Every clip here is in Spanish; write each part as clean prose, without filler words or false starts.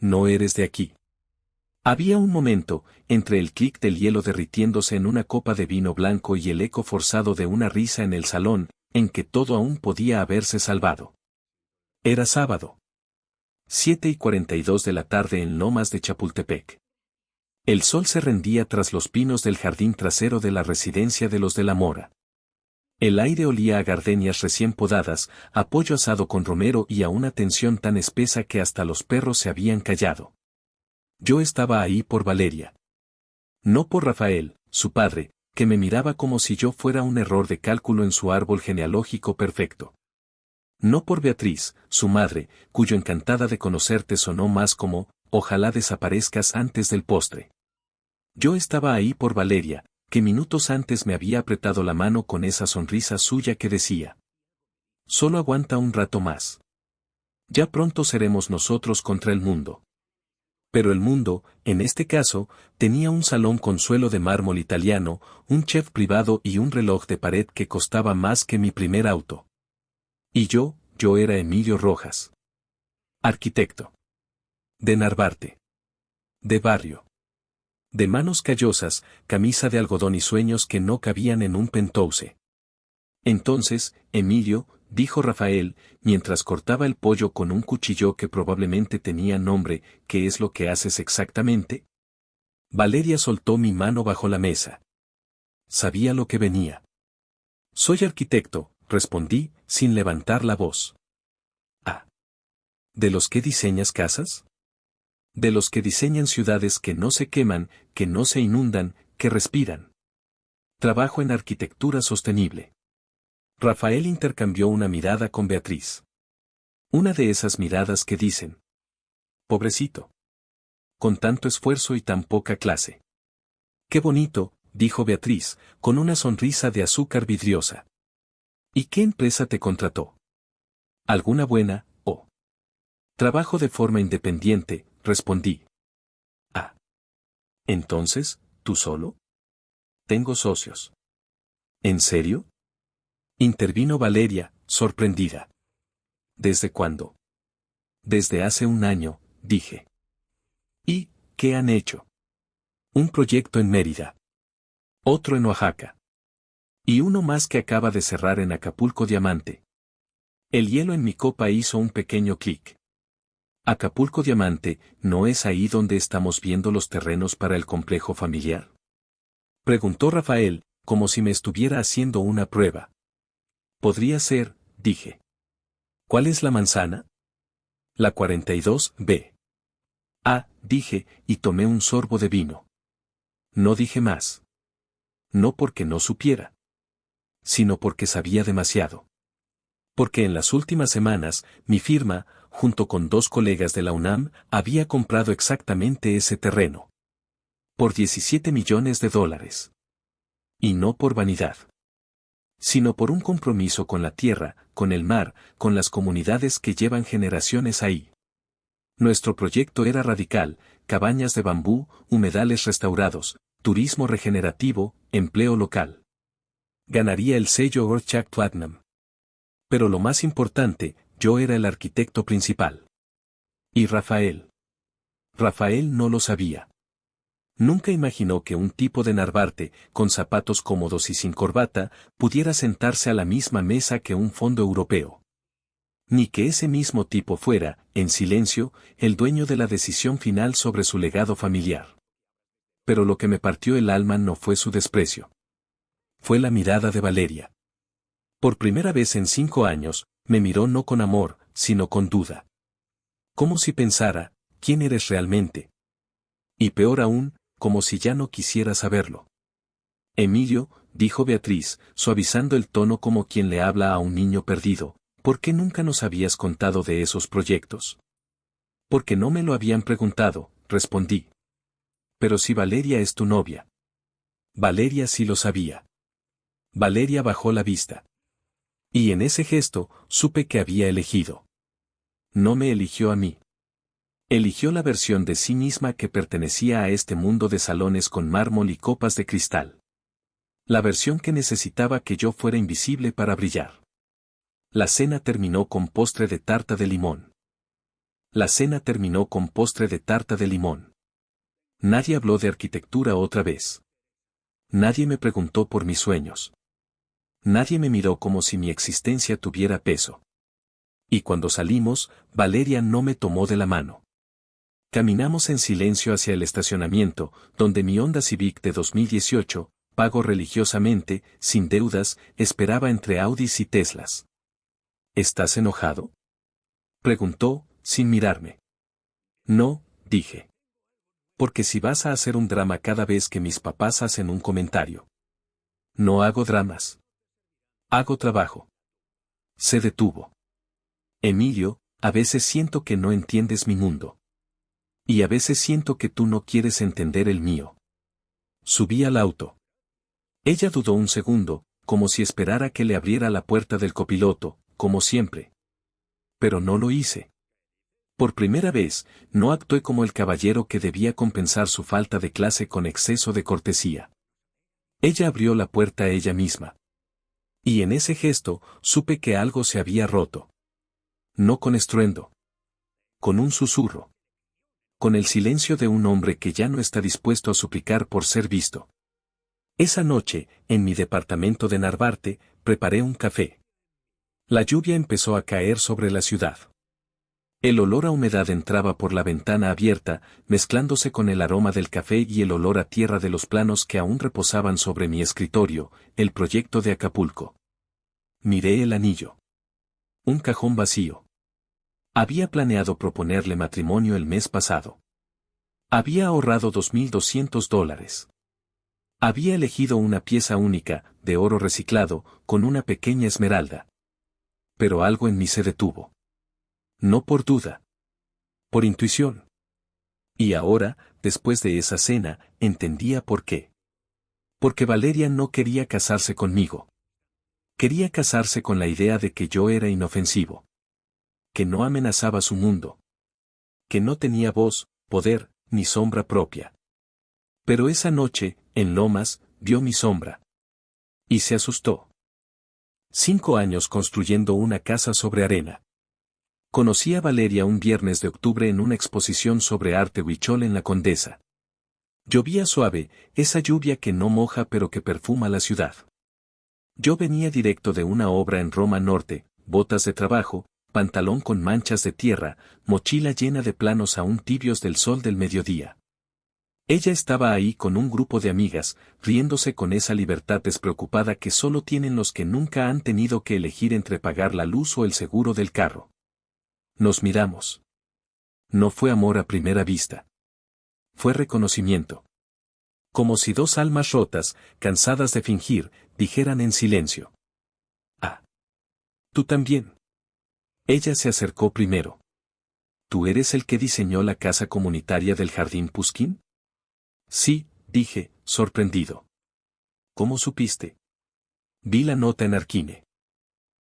no eres de aquí. Había un momento, entre el clic del hielo derritiéndose en una copa de vino blanco y el eco forzado de una risa en el salón, en que todo aún podía haberse salvado. Era sábado. 7:42 de la tarde en Lomas de Chapultepec. El sol se rendía tras los pinos del jardín trasero de la residencia de los de la Mora. El aire olía a gardenias recién podadas, a pollo asado con romero y a una tensión tan espesa que hasta los perros se habían callado. Yo estaba ahí por Valeria. No por Rafael, su padre, que me miraba como si yo fuera un error de cálculo en su árbol genealógico perfecto. No por Beatriz, su madre, cuyo encantada de conocerte sonó más como, ojalá desaparezcas antes del postre. Yo estaba ahí por Valeria, que minutos antes me había apretado la mano con esa sonrisa suya que decía: solo aguanta un rato más. Ya pronto seremos nosotros contra el mundo. Pero el mundo, en este caso, tenía un salón con suelo de mármol italiano, un chef privado y un reloj de pared que costaba más que mi primer auto. Y yo era Emilio Rojas. Arquitecto. De Narvarte. De barrio. De manos callosas, camisa de algodón y sueños que no cabían en un penthouse. Entonces, Emilio, dijo Rafael, mientras cortaba el pollo con un cuchillo que probablemente tenía nombre, ¿qué es lo que haces exactamente? Valeria soltó mi mano bajo la mesa. Sabía lo que venía. Soy arquitecto, respondí, sin levantar la voz. Ah. ¿De los que diseñas casas? De los que diseñan ciudades que no se queman, que no se inundan, que respiran. Trabajo en arquitectura sostenible. Rafael intercambió una mirada con Beatriz. Una de esas miradas que dicen: pobrecito. Con tanto esfuerzo y tan poca clase. Qué bonito, dijo Beatriz, con una sonrisa de azúcar vidriosa. ¿Y qué empresa te contrató? ¿Alguna buena, o? Trabajo de forma independiente, respondí. Ah. Entonces, ¿tú solo? Tengo socios. ¿En serio? Intervino Valeria, sorprendida. ¿Desde cuándo? Desde hace un año, dije. ¿Y qué han hecho? Un proyecto en Mérida. Otro en Oaxaca. Y uno más que acaba de cerrar en Acapulco Diamante. El hielo en mi copa hizo un pequeño clic. Acapulco Diamante, ¿no es ahí donde estamos viendo los terrenos para el complejo familiar? Preguntó Rafael, como si me estuviera haciendo una prueba. Podría ser, dije. ¿Cuál es la manzana? La 42B. Ah, dije, y tomé un sorbo de vino. No dije más. No porque no supiera, sino porque sabía demasiado. Porque en las últimas semanas, mi firma, junto con 2 colegas de la UNAM, había comprado exactamente ese terreno. Por $17 millones. Y no por vanidad, sino por un compromiso con la tierra, con el mar, con las comunidades que llevan generaciones ahí. Nuestro proyecto era radical: cabañas de bambú, humedales restaurados, turismo regenerativo, empleo local. Ganaría el sello Orchard Platinum. Pero lo más importante, yo era el arquitecto principal. ¿Y Rafael? Rafael no lo sabía. Nunca imaginó que un tipo de Narvarte, con zapatos cómodos y sin corbata, pudiera sentarse a la misma mesa que un fondo europeo. Ni que ese mismo tipo fuera, en silencio, el dueño de la decisión final sobre su legado familiar. Pero lo que me partió el alma no fue su desprecio. Fue la mirada de Valeria. Por primera vez en 5 años, me miró no con amor, sino con duda. Como si pensara, ¿quién eres realmente? Y peor aún, como si ya no quisiera saberlo. Emilio, dijo Beatriz, suavizando el tono como quien le habla a un niño perdido, ¿por qué nunca nos habías contado de esos proyectos? Porque no me lo habían preguntado, respondí. Pero si Valeria es tu novia. Valeria sí lo sabía. Valeria bajó la vista. Y en ese gesto, supe que había elegido. No me eligió a mí. Eligió la versión de sí misma que pertenecía a este mundo de salones con mármol y copas de cristal. La versión que necesitaba que yo fuera invisible para brillar. La cena terminó con postre de tarta de limón. La cena terminó con postre de tarta de limón. Nadie habló de arquitectura otra vez. Nadie me preguntó por mis sueños. Nadie me miró como si mi existencia tuviera peso. Y cuando salimos, Valeria no me tomó de la mano. Caminamos en silencio hacia el estacionamiento, donde mi Honda Civic de 2018, pago religiosamente, sin deudas, esperaba entre Audis y Teslas. ¿Estás enojado?, preguntó, sin mirarme. No, dije. Porque si vas a hacer un drama cada vez que mis papás hacen un comentario. No hago dramas. Hago trabajo. Se detuvo. Emilio, a veces siento que no entiendes mi mundo. Y a veces siento que tú no quieres entender el mío. Subí al auto. Ella dudó un segundo, como si esperara que le abriera la puerta del copiloto, como siempre. Pero no lo hice. Por primera vez, no actué como el caballero que debía compensar su falta de clase con exceso de cortesía. Ella abrió la puerta a ella misma. Y en ese gesto, supe que algo se había roto. No con estruendo. Con un susurro. Con el silencio de un hombre que ya no está dispuesto a suplicar por ser visto. Esa noche, en mi departamento de Narvarte, preparé un café. La lluvia empezó a caer sobre la ciudad. El olor a humedad entraba por la ventana abierta, mezclándose con el aroma del café y el olor a tierra de los planos que aún reposaban sobre mi escritorio, el proyecto de Acapulco. Miré el anillo. Un cajón vacío. Había planeado proponerle matrimonio el mes pasado. Había ahorrado $2,200. Había elegido una pieza única, de oro reciclado, con una pequeña esmeralda. Pero algo en mí se detuvo. No por duda. Por intuición. Y ahora, después de esa cena, entendía por qué. Porque Valeria no quería casarse conmigo. Quería casarse con la idea de que yo era inofensivo. Que no amenazaba su mundo. Que no tenía voz, poder, ni sombra propia. Pero esa noche, en Lomas, vio mi sombra. Y se asustó. 5 años construyendo una casa sobre arena. Conocí a Valeria un viernes de octubre en una exposición sobre arte huichol en La Condesa. Llovía suave, esa lluvia que no moja pero que perfuma la ciudad. Yo venía directo de una obra en Roma Norte, botas de trabajo, pantalón con manchas de tierra, mochila llena de planos aún tibios del sol del mediodía. Ella estaba ahí con un grupo de amigas, riéndose con esa libertad despreocupada que solo tienen los que nunca han tenido que elegir entre pagar la luz o el seguro del carro. Nos miramos. No fue amor a primera vista. Fue reconocimiento. Como si dos almas rotas, cansadas de fingir, dijeran en silencio. Ah. Tú también. Ella se acercó primero. ¿Tú eres el que diseñó la casa comunitaria del Jardín Pushkin? Sí, dije, sorprendido. ¿Cómo supiste? Vi la nota en Arquine.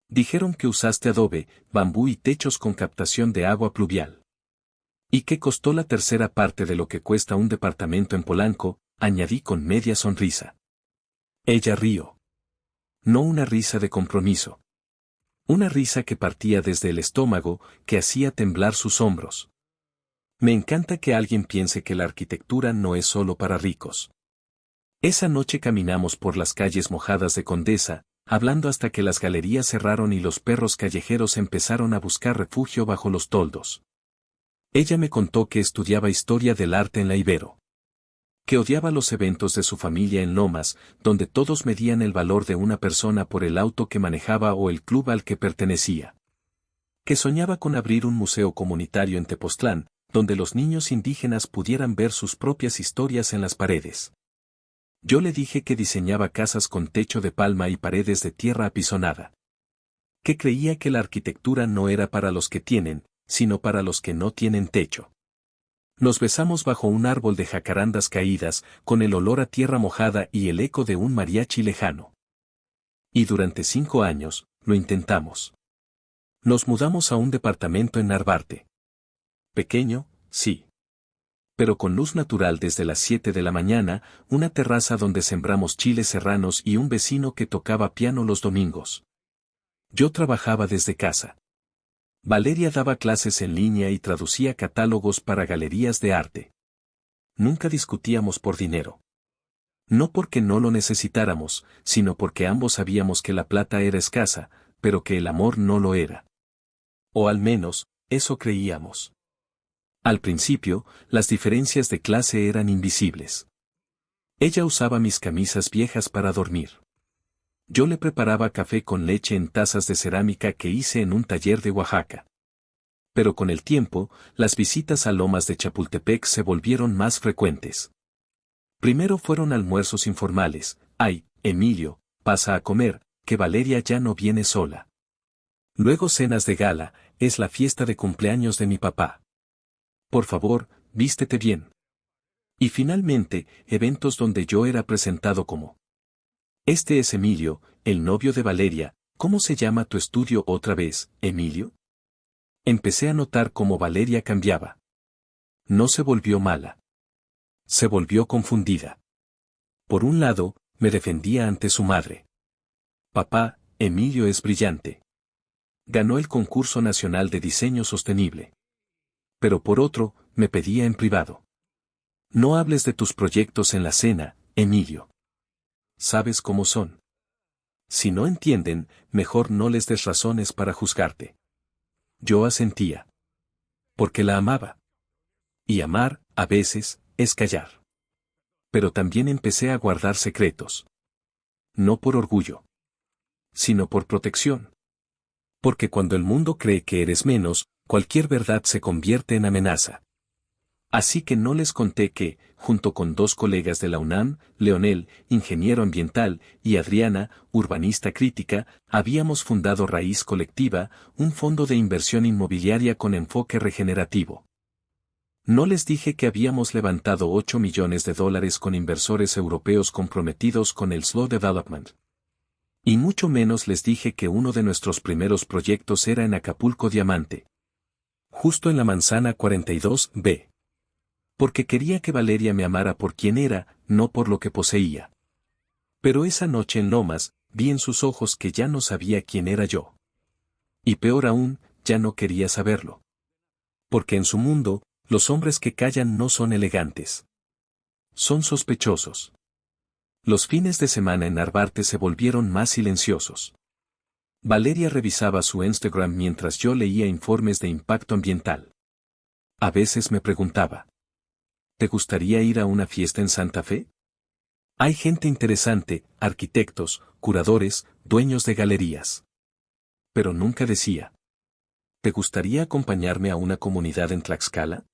Dijeron que usaste adobe, bambú y techos con captación de agua pluvial. Y que costó la tercera parte de lo que cuesta un departamento en Polanco, añadí con media sonrisa. Ella rió. No una risa de compromiso. Una risa que partía desde el estómago, que hacía temblar sus hombros. Me encanta que alguien piense que la arquitectura no es solo para ricos. Esa noche caminamos por las calles mojadas de Condesa, hablando hasta que las galerías cerraron y los perros callejeros empezaron a buscar refugio bajo los toldos. Ella me contó que estudiaba historia del arte en la Ibero. Que odiaba los eventos de su familia en Lomas, donde todos medían el valor de una persona por el auto que manejaba o el club al que pertenecía. Que soñaba con abrir un museo comunitario en Tepoztlán, donde los niños indígenas pudieran ver sus propias historias en las paredes. Yo le dije que diseñaba casas con techo de palma y paredes de tierra apisonada. Que creía que la arquitectura no era para los que tienen, sino para los que no tienen techo. Nos besamos bajo un árbol de jacarandas caídas, con el olor a tierra mojada y el eco de un mariachi lejano. Y durante 5 años, lo intentamos. Nos mudamos a un departamento en Narvarte. Pequeño, sí. Pero con luz natural desde las 7 de la mañana, una terraza donde sembramos chiles serranos y un vecino que tocaba piano los domingos. Yo trabajaba desde casa. Valeria daba clases en línea y traducía catálogos para galerías de arte. Nunca discutíamos por dinero. No porque no lo necesitáramos, sino porque ambos sabíamos que la plata era escasa, pero que el amor no lo era. O al menos, eso creíamos. Al principio, las diferencias de clase eran invisibles. Ella usaba mis camisas viejas para dormir. Yo le preparaba café con leche en tazas de cerámica que hice en un taller de Oaxaca. Pero con el tiempo, las visitas a Lomas de Chapultepec se volvieron más frecuentes. Primero fueron almuerzos informales. Ay, Emilio, pasa a comer, que Valeria ya no viene sola. Luego cenas de gala, es la fiesta de cumpleaños de mi papá. Por favor, vístete bien. Y finalmente, eventos donde yo era presentado como: este es Emilio, el novio de Valeria. ¿Cómo se llama tu estudio otra vez, Emilio? Empecé a notar cómo Valeria cambiaba. No se volvió mala. Se volvió confundida. Por un lado, me defendía ante su madre. Papá, Emilio es brillante. Ganó el concurso nacional de diseño sostenible. Pero por otro, me pedía en privado: no hables de tus proyectos en la cena, Emilio. ¿Sabes cómo son? Si no entienden, mejor no les des razones para juzgarte. Yo asentía. Porque la amaba. Y amar, a veces, es callar. Pero también empecé a guardar secretos. No por orgullo, sino por protección. Porque cuando el mundo cree que eres menos, cualquier verdad se convierte en amenaza. Así que no les conté que, junto con dos colegas de la UNAM, Leonel, ingeniero ambiental, y Adriana, urbanista crítica, habíamos fundado Raíz Colectiva, un fondo de inversión inmobiliaria con enfoque regenerativo. No les dije que habíamos levantado $8 millones con inversores europeos comprometidos con el Slow Development. Y mucho menos les dije que uno de nuestros primeros proyectos era en Acapulco Diamante. Justo en la manzana 42B. Porque quería que Valeria me amara por quien era, no por lo que poseía. Pero esa noche en Lomas, vi en sus ojos que ya no sabía quién era yo. Y peor aún, ya no quería saberlo. Porque en su mundo, los hombres que callan no son elegantes. Son sospechosos. Los fines de semana en Narvarte se volvieron más silenciosos. Valeria revisaba su Instagram mientras yo leía informes de impacto ambiental. A veces me preguntaba: ¿te gustaría ir a una fiesta en Santa Fe? Hay gente interesante, arquitectos, curadores, dueños de galerías. Pero nunca decía: ¿te gustaría acompañarme a una comunidad en Tlaxcala?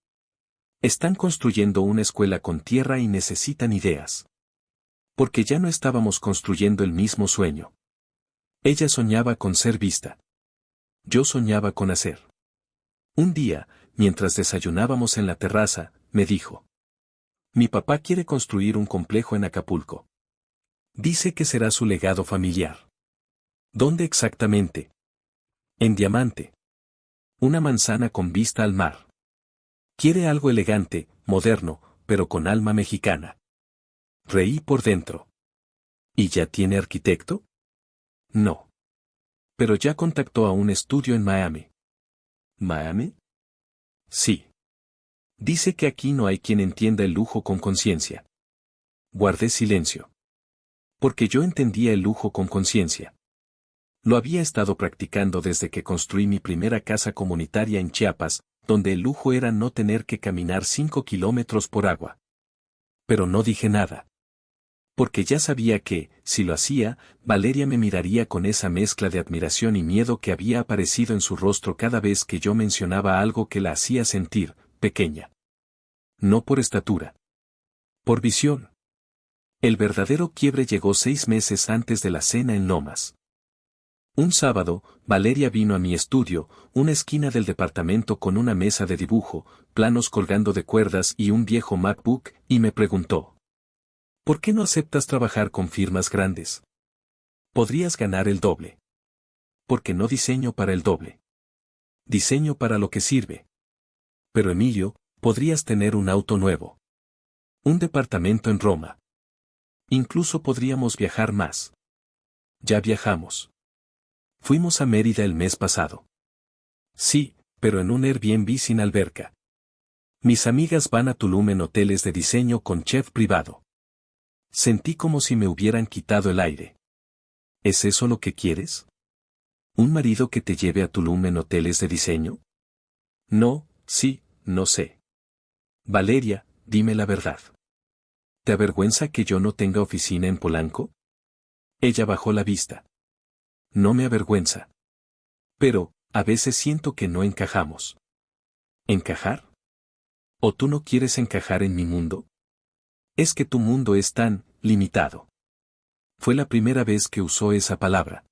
Están construyendo una escuela con tierra y necesitan ideas. Porque ya no estábamos construyendo el mismo sueño. Ella soñaba con ser vista. Yo soñaba con hacer. Un día, mientras desayunábamos en la terraza, me dijo: mi papá quiere construir un complejo en Acapulco. Dice que será su legado familiar. ¿Dónde exactamente? En Diamante. Una manzana con vista al mar. Quiere algo elegante, moderno, pero con alma mexicana. Reí por dentro. ¿Y ya tiene arquitecto? No. Pero ya contactó a un estudio en Miami. ¿Miami? Sí. Dice que aquí no hay quien entienda el lujo con conciencia. Guardé silencio. Porque yo entendía el lujo con conciencia. Lo había estado practicando desde que construí mi primera casa comunitaria en Chiapas, donde el lujo era no tener que caminar 5 kilómetros por agua. Pero no dije nada. Porque ya sabía que, si lo hacía, Valeria me miraría con esa mezcla de admiración y miedo que había aparecido en su rostro cada vez que yo mencionaba algo que la hacía sentir pequeña. No por estatura. Por visión. El verdadero quiebre llegó 6 meses antes de la cena en Lomas. Un sábado, Valeria vino a mi estudio, una esquina del departamento con una mesa de dibujo, planos colgando de cuerdas y un viejo MacBook, y me preguntó: ¿por qué no aceptas trabajar con firmas grandes? Podrías ganar el doble. Porque no diseño para el doble. Diseño para lo que sirve. Pero Emilio, podrías tener un auto nuevo. Un departamento en Roma. Incluso podríamos viajar más. Ya viajamos. Fuimos a Mérida el mes pasado. Sí, pero en un Airbnb sin alberca. Mis amigas van a Tulum en hoteles de diseño con chef privado. Sentí como si me hubieran quitado el aire. ¿Es eso lo que quieres? ¿Un marido que te lleve a Tulum en hoteles de diseño? No, sí, no sé. Valeria, dime la verdad. ¿Te avergüenza que yo no tenga oficina en Polanco? Ella bajó la vista. No me avergüenza. Pero, a veces siento que no encajamos. ¿Encajar? ¿O tú no quieres encajar en mi mundo? Es que tu mundo es tan limitado. Fue la primera vez que usó esa palabra.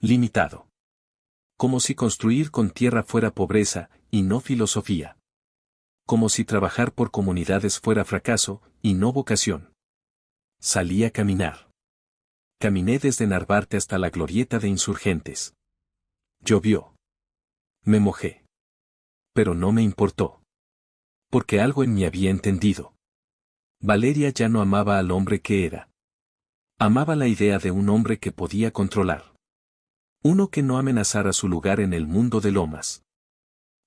Limitado. Como si construir con tierra fuera pobreza, y no filosofía. Como si trabajar por comunidades fuera fracaso, y no vocación. Salí a caminar. Caminé desde Narvarte hasta la glorieta de Insurgentes. Llovió. Me mojé. Pero no me importó. Porque algo en mí había entendido. Valeria ya no amaba al hombre que era. Amaba la idea de un hombre que podía controlar. Uno que no amenazara su lugar en el mundo de Lomas.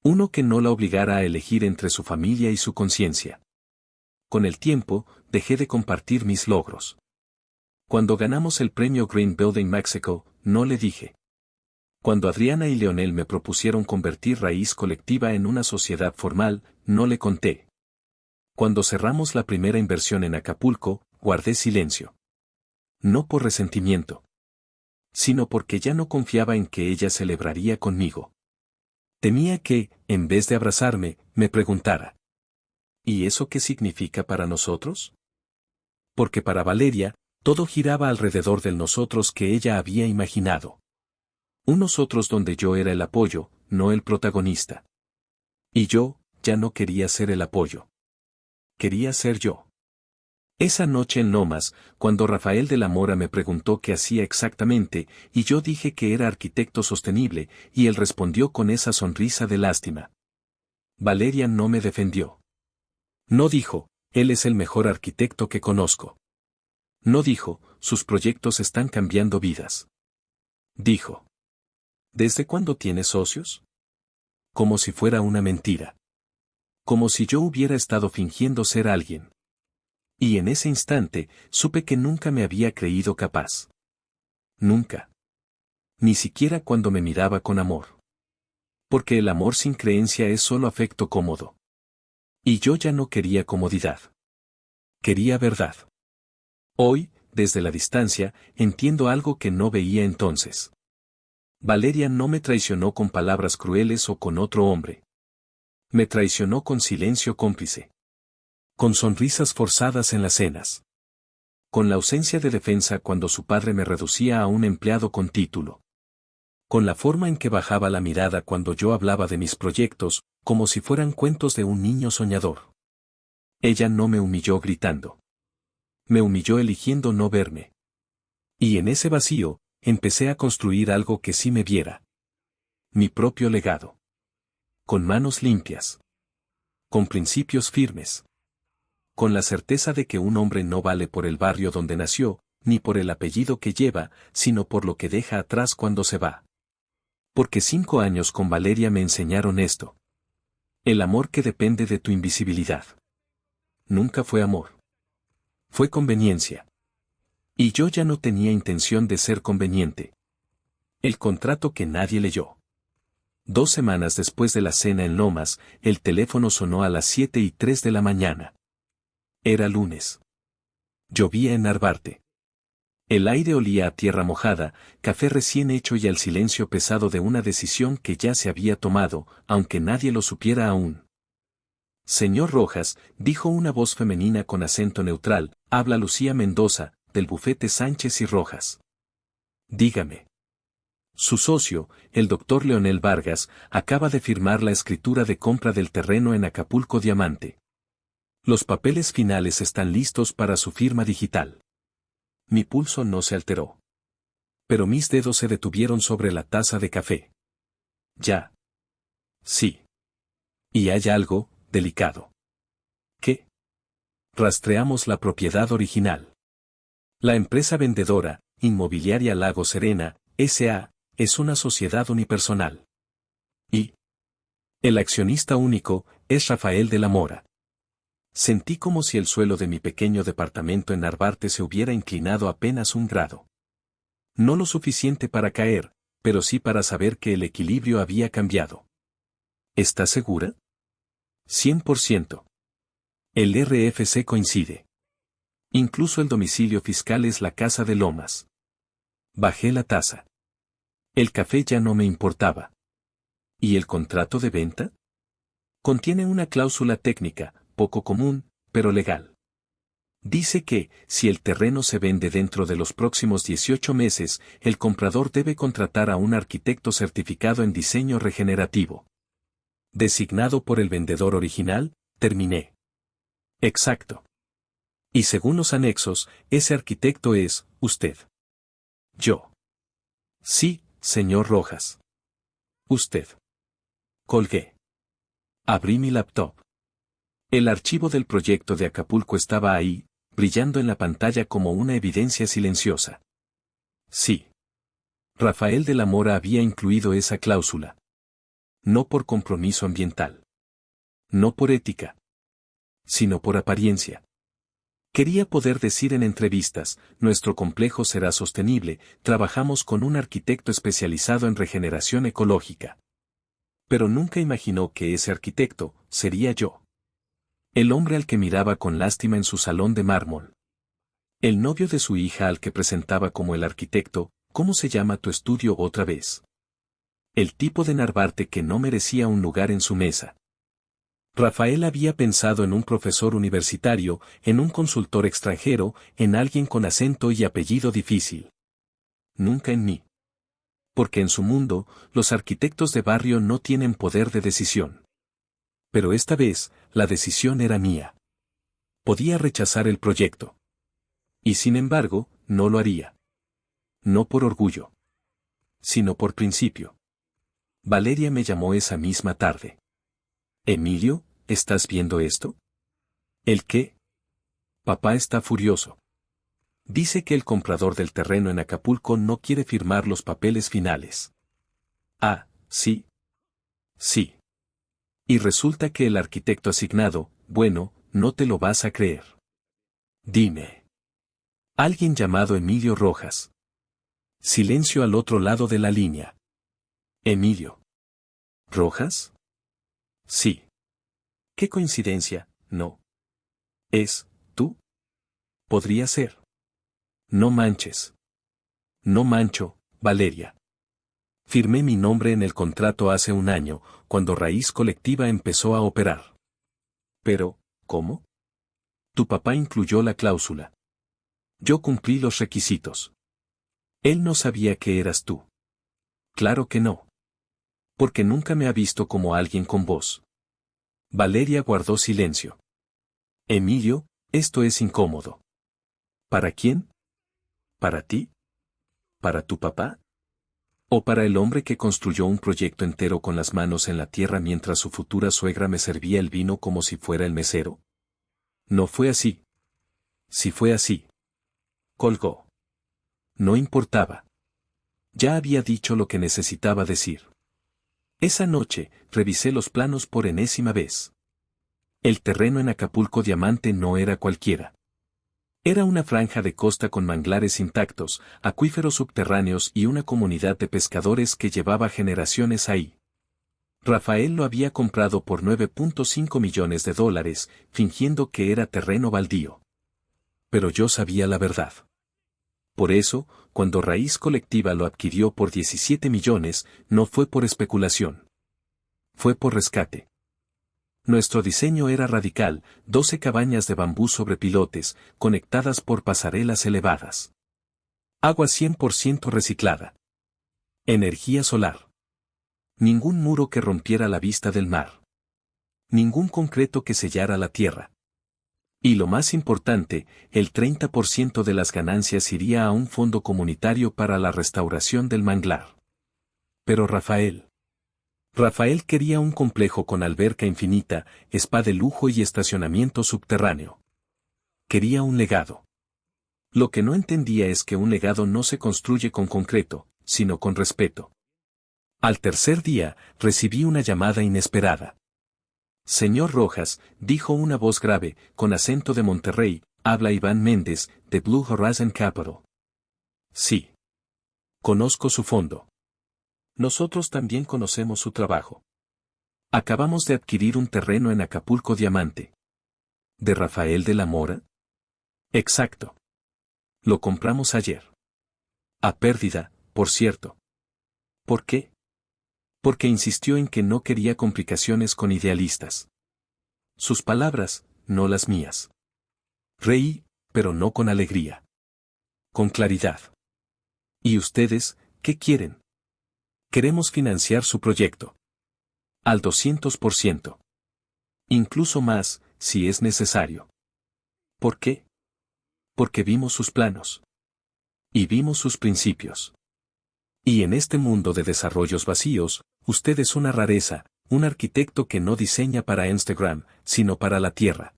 Uno que no la obligara a elegir entre su familia y su conciencia. Con el tiempo, dejé de compartir mis logros. Cuando ganamos el premio Green Building Mexico, no le dije. Cuando Adriana y Leonel me propusieron convertir Raíz Colectiva en una sociedad formal, no le conté. Cuando cerramos la primera inversión en Acapulco, guardé silencio. No por resentimiento, sino porque ya no confiaba en que ella celebraría conmigo. Temía que, en vez de abrazarme, me preguntara. ¿Y eso qué significa para nosotros? Porque para Valeria, todo giraba alrededor del nosotros que ella había imaginado. Un nosotros donde yo era el apoyo, no el protagonista. Y yo, ya no quería ser el apoyo. Quería ser yo. Esa noche en Lomas, cuando Rafael de la Mora me preguntó qué hacía exactamente, y yo dije que era arquitecto sostenible, y él respondió con esa sonrisa de lástima. Valeria no me defendió. No dijo, él es el mejor arquitecto que conozco. No dijo, sus proyectos están cambiando vidas. Dijo. ¿Desde cuándo tienes socios? Como si fuera una mentira. Como si yo hubiera estado fingiendo ser alguien. Y en ese instante, supe que nunca me había creído capaz. Nunca. Ni siquiera cuando me miraba con amor. Porque el amor sin creencia es solo afecto cómodo. Y yo ya no quería comodidad. Quería verdad. Hoy, desde la distancia, entiendo algo que no veía entonces. Valeria no me traicionó con palabras crueles o con otro hombre. Me traicionó con silencio cómplice. Con sonrisas forzadas en las cenas. Con la ausencia de defensa cuando su padre me reducía a un empleado con título. Con la forma en que bajaba la mirada cuando yo hablaba de mis proyectos, como si fueran cuentos de un niño soñador. Ella no me humilló gritando. Me humilló eligiendo no verme. Y en ese vacío, empecé a construir algo que sí me viera. Mi propio legado. Con manos limpias. Con principios firmes. Con la certeza de que un hombre no vale por el barrio donde nació, ni por el apellido que lleva, sino por lo que deja atrás cuando se va. Porque 5 años con Valeria me enseñaron esto. El amor que depende de tu invisibilidad. Nunca fue amor. Fue conveniencia. Y yo ya no tenía intención de ser conveniente. El contrato que nadie leyó. 2 semanas después de la cena en Lomas, el teléfono sonó a las 7:03 de la mañana. Era lunes. Llovía en Narvarte. El aire olía a tierra mojada, café recién hecho y al silencio pesado de una decisión que ya se había tomado, aunque nadie lo supiera aún. Señor Rojas, dijo una voz femenina con acento neutral, habla Lucía Mendoza, del bufete Sánchez y Rojas. Dígame. Su socio, el doctor Leonel Vargas, acaba de firmar la escritura de compra del terreno en Acapulco Diamante. Los papeles finales están listos para su firma digital. Mi pulso no se alteró. Pero mis dedos se detuvieron sobre la taza de café. Ya. Sí. Y hay algo, delicado. ¿Qué? Rastreamos la propiedad original. La empresa vendedora, Inmobiliaria Lago Serena, S.A., es una sociedad unipersonal. Y, El accionista único es Rafael de la Mora. Sentí como si el suelo de mi pequeño departamento en Narvarte se hubiera inclinado apenas 1 grado. No lo suficiente para caer, pero sí para saber que el equilibrio había cambiado. ¿Estás segura? 100%. El RFC coincide. Incluso el domicilio fiscal es la Casa de Lomas. Bajé la tasa. El café ya no me importaba. ¿Y el contrato de venta? Contiene una cláusula técnica, poco común, pero legal. Dice que, si el terreno se vende dentro de los próximos 18 meses, el comprador debe contratar a un arquitecto certificado en diseño regenerativo. Designado por el vendedor original, terminé. Exacto. Y según los anexos, ese arquitecto es, usted. Yo. Sí, señor Rojas. Usted. Colgué. Abrí mi laptop. El archivo del proyecto de Acapulco estaba ahí, brillando en la pantalla como una evidencia silenciosa. Sí. Rafael de la Mora había incluido esa cláusula. No por compromiso ambiental. No por ética. Sino por apariencia. Quería poder decir en entrevistas, nuestro complejo será sostenible, trabajamos con un arquitecto especializado en regeneración ecológica. Pero nunca imaginó que ese arquitecto sería yo. El hombre al que miraba con lástima en su salón de mármol. El novio de su hija al que presentaba como el arquitecto, ¿cómo se llama tu estudio otra vez? El tipo de Narvarte que no merecía un lugar en su mesa. Rafael había pensado en un profesor universitario, en un consultor extranjero, en alguien con acento y apellido difícil. Nunca en mí. Porque en su mundo, los arquitectos de barrio no tienen poder de decisión. Pero esta vez, la decisión era mía. Podía rechazar el proyecto. Y sin embargo, no lo haría. No por orgullo. Sino por principio. Valeria me llamó esa misma tarde. Emilio, ¿estás viendo esto? ¿El qué? Papá está furioso. Dice que el comprador del terreno en Acapulco no quiere firmar los papeles finales. Ah, sí. Sí. Y resulta que el arquitecto asignado, bueno, no te lo vas a creer. Dime. Alguien llamado Emilio Rojas. Silencio al otro lado de la línea. Emilio. ¿Rojas? Sí. Qué coincidencia, ¿no? ¿Es tú? Podría ser. No manches. No mancho, Valeria. Firmé mi nombre en el contrato hace 1 año, cuando Raíz Colectiva empezó a operar. Pero, ¿cómo? Tu papá incluyó la cláusula. Yo cumplí los requisitos. Él no sabía que eras tú. Claro que no. Porque nunca me ha visto como alguien con voz. Valeria guardó silencio. Emilio, esto es incómodo. ¿Para quién? ¿Para ti? ¿Para tu papá? ¿O para el hombre que construyó un proyecto entero con las manos en la tierra mientras su futura suegra me servía el vino como si fuera el mesero? No fue así. Si fue así. Colgó. No importaba. Ya había dicho lo que necesitaba decir. Esa noche, revisé los planos por enésima vez. El terreno en Acapulco Diamante no era cualquiera. Era una franja de costa con manglares intactos, acuíferos subterráneos y una comunidad de pescadores que llevaba generaciones ahí. Rafael lo había comprado por $9.5 millones, fingiendo que era terreno baldío. Pero yo sabía la verdad. Por eso, cuando Raíz Colectiva lo adquirió por 17 millones, no fue por especulación. Fue por rescate. Nuestro diseño era radical, 12 cabañas de bambú sobre pilotes, conectadas por pasarelas elevadas. Agua 100% reciclada. Energía solar. Ningún muro que rompiera la vista del mar. Ningún concreto que sellara la tierra. Y lo más importante, el 30% de las ganancias iría a un fondo comunitario para la restauración del manglar. Pero Rafael quería un complejo con alberca infinita, spa de lujo y estacionamiento subterráneo. Quería un legado. Lo que no entendía es que un legado no se construye con concreto, sino con respeto. Al tercer día, recibí una llamada inesperada. Señor Rojas, dijo una voz grave, con acento de Monterrey, habla Iván Méndez, de Blue Horizon Capital. Sí. Conozco su fondo. Nosotros también conocemos su trabajo. Acabamos de adquirir un terreno en Acapulco Diamante. ¿De Rafael de la Mora? Exacto. Lo compramos ayer. A pérdida, por cierto. ¿Por qué? Porque insistió en que no quería complicaciones con idealistas. Sus palabras, no las mías. Reí, pero no con alegría. Con claridad. ¿Y ustedes, qué quieren? Queremos financiar su proyecto. Al 200%. Incluso más, si es necesario. ¿Por qué? Porque vimos sus planos. Y vimos sus principios. Y en este mundo de desarrollos vacíos, usted es una rareza, un arquitecto que no diseña para Instagram, sino para la tierra.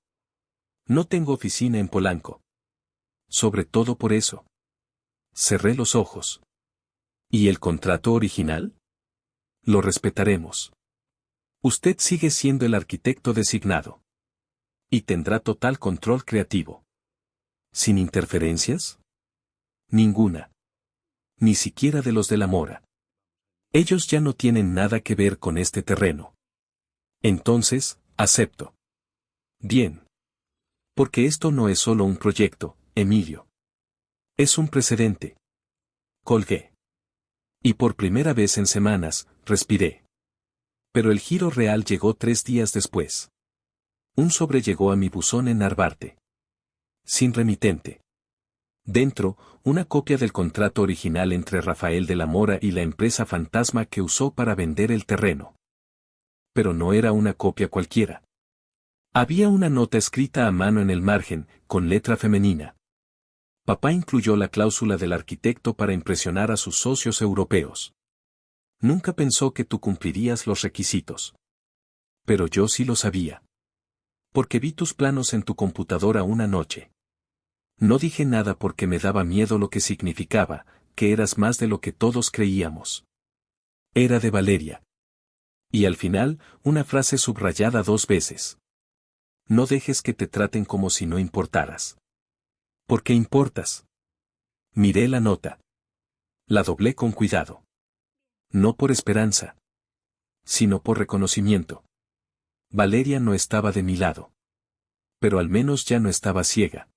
No tengo oficina en Polanco. Sobre todo por eso. Cerré los ojos. ¿Y el contrato original? Lo respetaremos. Usted sigue siendo el arquitecto designado. Y tendrá total control creativo. ¿Sin interferencias? Ninguna. Ni siquiera de los de la Mora. Ellos ya no tienen nada que ver con este terreno. Entonces, acepto. Bien. Porque esto no es solo un proyecto, Emilio. Es un precedente. Colgué. Y por primera vez en semanas, respiré. Pero el giro real llegó 3 días después. Un sobre llegó a mi buzón en Narvarte. Sin remitente. Dentro, una copia del contrato original entre Rafael de la Mora y la empresa fantasma que usó para vender el terreno. Pero no era una copia cualquiera. Había una nota escrita a mano en el margen, con letra femenina. Papá incluyó la cláusula del arquitecto para impresionar a sus socios europeos. Nunca pensó que tú cumplirías los requisitos. Pero yo sí lo sabía. Porque vi tus planos en tu computadora una noche. No dije nada porque me daba miedo lo que significaba, que eras más de lo que todos creíamos. Era de Valeria. Y al final, una frase subrayada 2 veces. No dejes que te traten como si no importaras. ¿Por qué importas? Miré la nota. La doblé con cuidado. No por esperanza, sino por reconocimiento. Valeria no estaba de mi lado. Pero al menos ya no estaba ciega.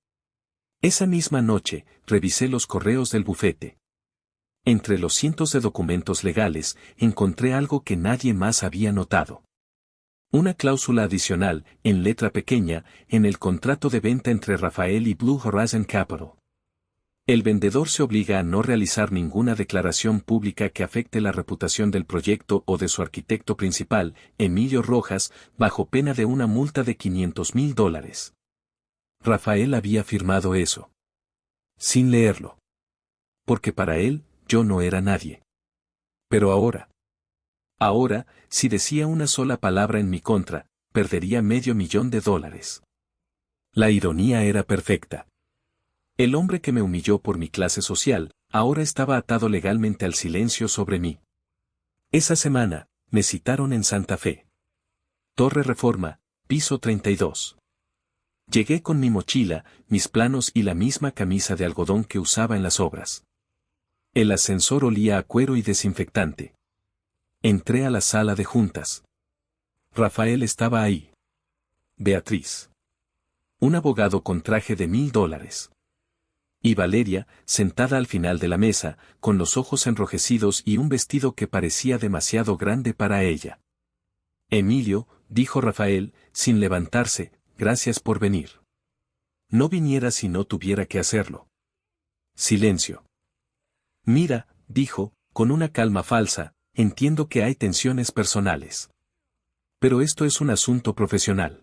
Esa misma noche, revisé los correos del bufete. Entre los cientos de documentos legales, encontré algo que nadie más había notado. Una cláusula adicional, en letra pequeña, en el contrato de venta entre Rafael y Blue Horizon Capital. El vendedor se obliga a no realizar ninguna declaración pública que afecte la reputación del proyecto o de su arquitecto principal, Emilio Rojas, bajo pena de una multa de $500,000. Rafael había firmado eso. Sin leerlo. Porque para él, yo no era nadie. Pero ahora. Ahora, si decía una sola palabra en mi contra, perdería $500,000. La ironía era perfecta. El hombre que me humilló por mi clase social, ahora estaba atado legalmente al silencio sobre mí. Esa semana, me citaron en Santa Fe. Torre Reforma, piso 32. Llegué con mi mochila, mis planos y la misma camisa de algodón que usaba en las obras. El ascensor olía a cuero y desinfectante. Entré a la sala de juntas. Rafael estaba ahí. Beatriz. Un abogado con traje de $1,000. Y Valeria, sentada al final de la mesa, con los ojos enrojecidos y un vestido que parecía demasiado grande para ella. Emilio, dijo Rafael, sin levantarse, gracias por venir. No viniera si no tuviera que hacerlo. Silencio. Mira, dijo, con una calma falsa, entiendo que hay tensiones personales. Pero esto es un asunto profesional.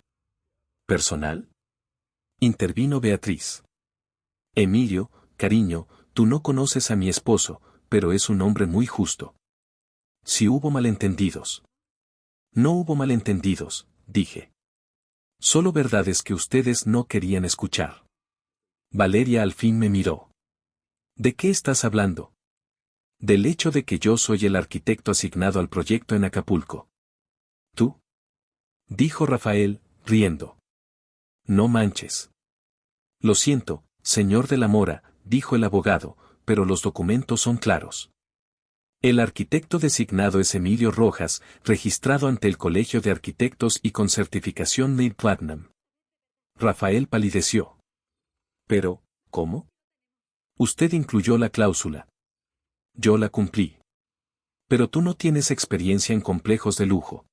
¿Personal? Intervino Beatriz. Emilio, cariño, tú no conoces a mi esposo, pero es un hombre muy justo. Si hubo malentendidos. No hubo malentendidos, dije. Solo verdades que ustedes no querían escuchar. Valeria al fin me miró. ¿De qué estás hablando? Del hecho de que yo soy el arquitecto asignado al proyecto en Acapulco. ¿Tú? Dijo Rafael, riendo. No manches. Lo siento, señor de la Mora, dijo el abogado, pero los documentos son claros. El arquitecto designado es Emilio Rojas, registrado ante el Colegio de Arquitectos y con certificación LEED Platinum. Rafael palideció. Pero, ¿cómo? Usted incluyó la cláusula. Yo la cumplí. Pero tú no tienes experiencia en complejos de lujo.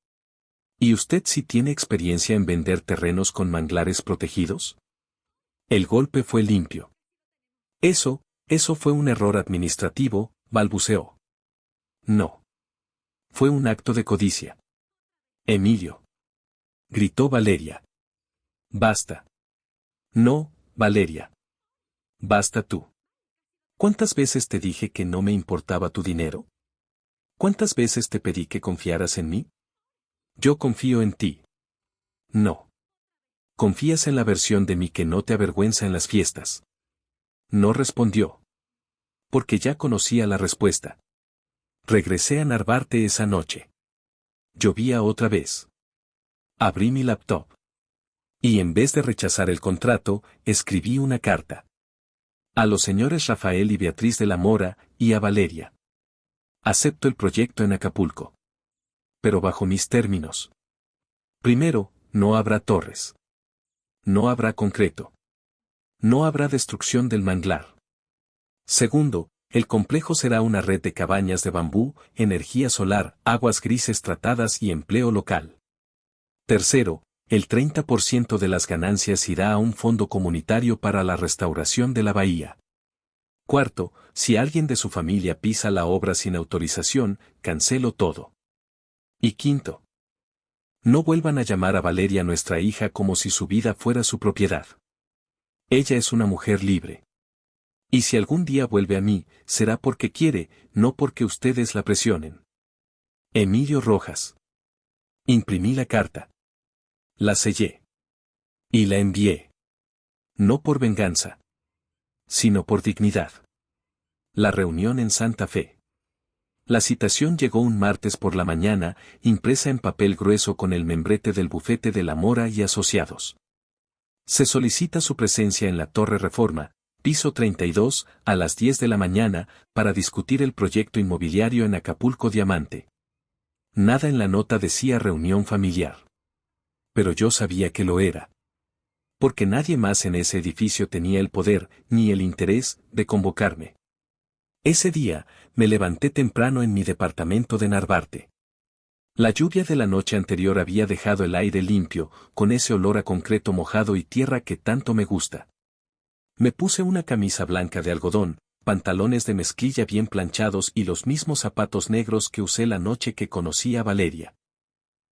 ¿Y usted sí tiene experiencia en vender terrenos con manglares protegidos? El golpe fue limpio. Eso fue un error administrativo, balbuceó. No. Fue un acto de codicia. Emilio. Gritó Valeria. Basta. No, Valeria. Basta tú. ¿Cuántas veces te dije que no me importaba tu dinero? ¿Cuántas veces te pedí que confiaras en mí? Yo confío en ti. No. Confías en la versión de mí que no te avergüenza en las fiestas. No respondió. Porque ya conocía la respuesta. Regresé a Narvarte esa noche. Llovía otra vez. Abrí mi laptop. Y en vez de rechazar el contrato, escribí una carta. A los señores Rafael y Beatriz de la Mora, y a Valeria. Acepto el proyecto en Acapulco. Pero bajo mis términos. Primero, no habrá torres. No habrá concreto. No habrá destrucción del manglar. Segundo, el complejo será una red de cabañas de bambú, energía solar, aguas grises tratadas y empleo local. Tercero, el 30% de las ganancias irá a un fondo comunitario para la restauración de la bahía. Cuarto, si alguien de su familia pisa la obra sin autorización, cancelo todo. Y quinto, no vuelvan a llamar a Valeria nuestra hija como si su vida fuera su propiedad. Ella es una mujer libre. Y si algún día vuelve a mí, será porque quiere, no porque ustedes la presionen. Emilio Rojas. Imprimí la carta. La sellé. Y la envié. No por venganza. Sino por dignidad. La reunión en Santa Fe. La citación llegó un martes por la mañana, impresa en papel grueso con el membrete del bufete de la Mora y Asociados. Se solicita su presencia en la Torre Reforma, piso 32, a las 10 de la mañana, para discutir el proyecto inmobiliario en Acapulco Diamante. Nada en la nota decía reunión familiar. Pero yo sabía que lo era. Porque nadie más en ese edificio tenía el poder, ni el interés, de convocarme. Ese día, me levanté temprano en mi departamento de Narvarte. La lluvia de la noche anterior había dejado el aire limpio, con ese olor a concreto mojado y tierra que tanto me gusta. Me puse una camisa blanca de algodón, pantalones de mezclilla bien planchados y los mismos zapatos negros que usé la noche que conocí a Valeria.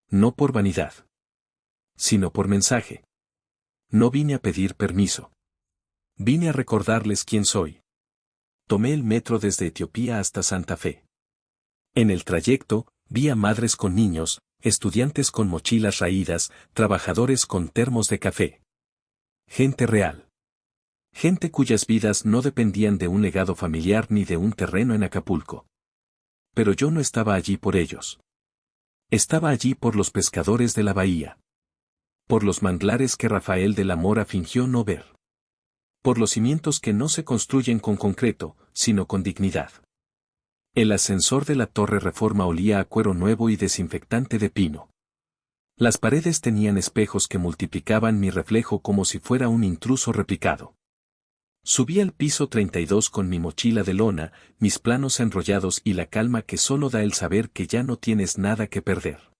No por vanidad. Sino por mensaje. No vine a pedir permiso. Vine a recordarles quién soy. Tomé el metro desde Etiopía hasta Santa Fe. En el trayecto, vi a madres con niños, estudiantes con mochilas raídas, trabajadores con termos de café. Gente real. Gente cuyas vidas no dependían de un legado familiar ni de un terreno en Acapulco. Pero yo no estaba allí por ellos. Estaba allí por los pescadores de la bahía. Por los manglares que Rafael de la Mora fingió no ver. Por los cimientos que no se construyen con concreto, sino con dignidad. El ascensor de la Torre Reforma olía a cuero nuevo y desinfectante de pino. Las paredes tenían espejos que multiplicaban mi reflejo como si fuera un intruso replicado. Subí al piso 32 con mi mochila de lona, mis planos enrollados y la calma que solo da el saber que ya no tienes nada que perder.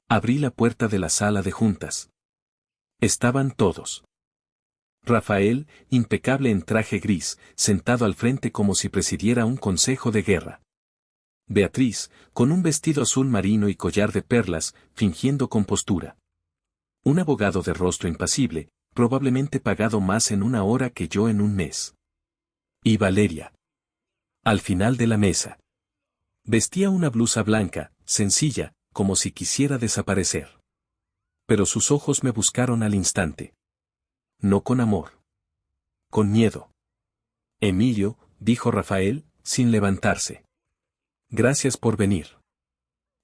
Abrí la puerta de la sala de juntas. Estaban todos. Rafael, impecable en traje gris, sentado al frente como si presidiera un consejo de guerra. Beatriz, con un vestido azul marino y collar de perlas, fingiendo compostura. Un abogado de rostro impasible, probablemente pagado más en una hora que yo en un mes. Y Valeria. Al final de la mesa. Vestía una blusa blanca, sencilla, como si quisiera desaparecer. Pero sus ojos me buscaron al instante. No con amor. Con miedo. Emilio, dijo Rafael, sin levantarse. Gracias por venir.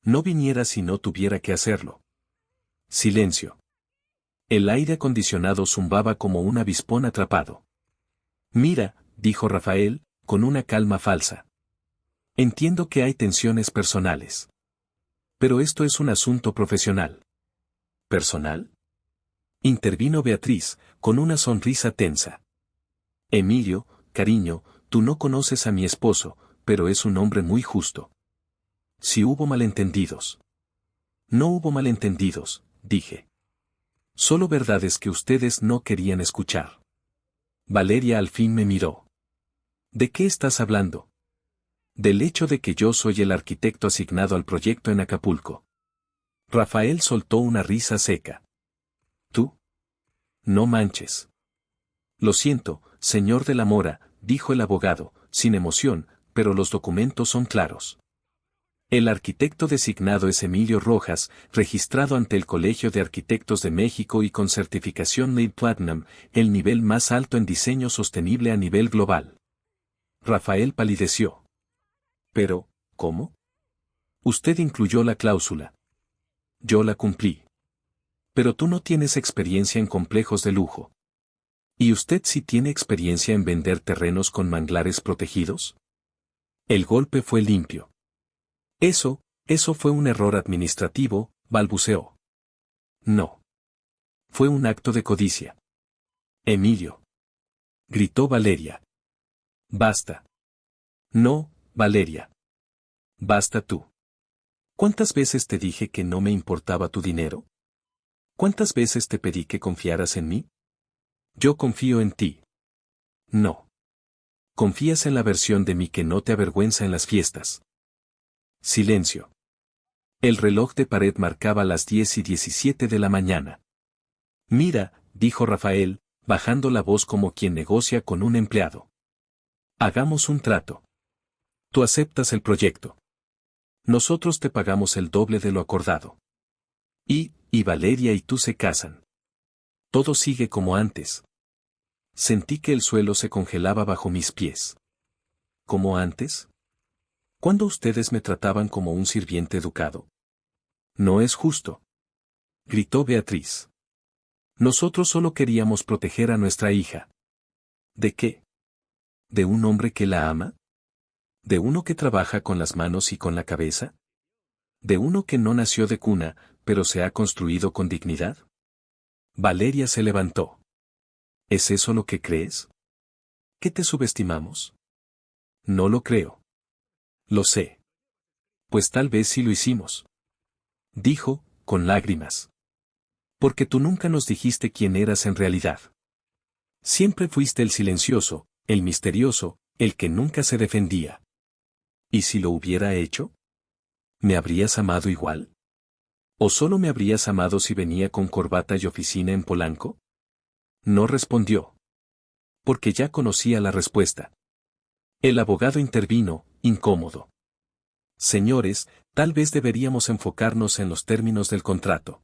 No viniera si no tuviera que hacerlo. Silencio. El aire acondicionado zumbaba como un avispón atrapado. Mira, dijo Rafael, con una calma falsa. Entiendo que hay tensiones personales. Pero esto es un asunto profesional. ¿Personal? Intervino Beatriz, con una sonrisa tensa. Emilio, cariño, tú no conoces a mi esposo, pero es un hombre muy justo. Si hubo malentendidos. No hubo malentendidos, dije. Solo verdades que ustedes no querían escuchar. Valeria al fin me miró. ¿De qué estás hablando? Del hecho de que yo soy el arquitecto asignado al proyecto en Acapulco. Rafael soltó una risa seca. ¿Tú? No manches. Lo siento, señor de la Mora, dijo el abogado, sin emoción, pero los documentos son claros. El arquitecto designado es Emilio Rojas, registrado ante el Colegio de Arquitectos de México y con certificación LEED Platinum, el nivel más alto en diseño sostenible a nivel global. Rafael palideció. Pero, ¿cómo? Usted incluyó la cláusula. Yo la cumplí. Pero tú no tienes experiencia en complejos de lujo. ¿Y usted sí tiene experiencia en vender terrenos con manglares protegidos? El golpe fue limpio. Eso fue un error administrativo, balbuceó. No. Fue un acto de codicia. Emilio. Gritó Valeria. Basta. No, Valeria. Basta tú. ¿Cuántas veces te dije que no me importaba tu dinero? ¿Cuántas veces te pedí que confiaras en mí? Yo confío en ti. No. Confías en la versión de mí que no te avergüenza en las fiestas. Silencio. El reloj de pared marcaba las 10:17 de la mañana. Mira, dijo Rafael, bajando la voz como quien negocia con un empleado. Hagamos un trato. Tú aceptas el proyecto. Nosotros te pagamos el doble de lo acordado. Y Valeria y tú se casan. Todo sigue como antes. Sentí que el suelo se congelaba bajo mis pies. ¿Como antes? ¿Cuándo ustedes me trataban como un sirviente educado? No es justo. Gritó Beatriz. Nosotros solo queríamos proteger a nuestra hija. ¿De qué? ¿De un hombre que la ama? ¿De uno que trabaja con las manos y con la cabeza? ¿De uno que no nació de cuna, pero se ha construido con dignidad? Valeria se levantó. ¿Es eso lo que crees? ¿Qué te subestimamos? No lo creo. Lo sé. Pues tal vez sí lo hicimos. Dijo, con lágrimas. Porque tú nunca nos dijiste quién eras en realidad. Siempre fuiste el silencioso, el misterioso, el que nunca se defendía. ¿Y si lo hubiera hecho? ¿Me habrías amado igual? ¿O solo me habrías amado si venía con corbata y oficina en Polanco? No respondió. Porque ya conocía la respuesta. El abogado intervino, incómodo. Señores, tal vez deberíamos enfocarnos en los términos del contrato.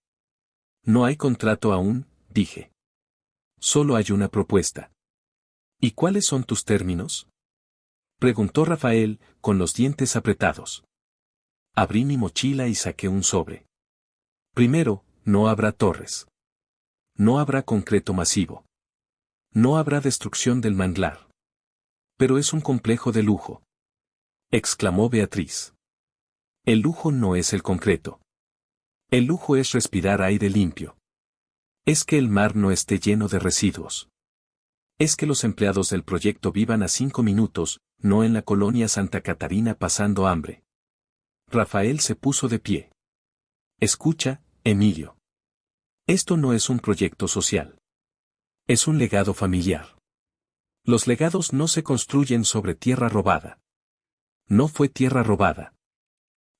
No hay contrato aún, dije. Solo hay una propuesta. ¿Y cuáles son tus términos? Preguntó Rafael, con los dientes apretados. Abrí mi mochila y saqué un sobre. Primero, no habrá torres. No habrá concreto masivo. No habrá destrucción del manglar. Pero es un complejo de lujo. Exclamó Beatriz. El lujo no es el concreto. El lujo es respirar aire limpio. Es que el mar no esté lleno de residuos. Es que los empleados del proyecto vivan a 5 minutos, no en la colonia Santa Catarina pasando hambre. Rafael se puso de pie. Escucha, Emilio. Esto no es un proyecto social. Es un legado familiar. Los legados no se construyen sobre tierra robada. No fue tierra robada.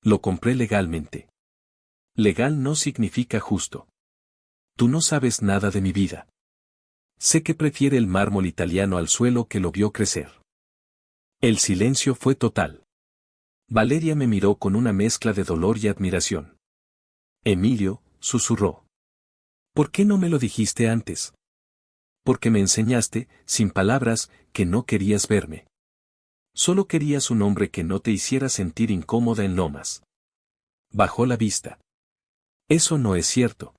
Lo compré legalmente. Legal no significa justo. Tú no sabes nada de mi vida. Sé que prefiere el mármol italiano al suelo que lo vio crecer. El silencio fue total. Valeria me miró con una mezcla de dolor y admiración. Emilio, susurró. ¿Por qué no me lo dijiste antes? Porque me enseñaste, sin palabras, que no querías verme. Solo querías un hombre que no te hiciera sentir incómoda en Lomas. Bajó la vista. Eso no es cierto.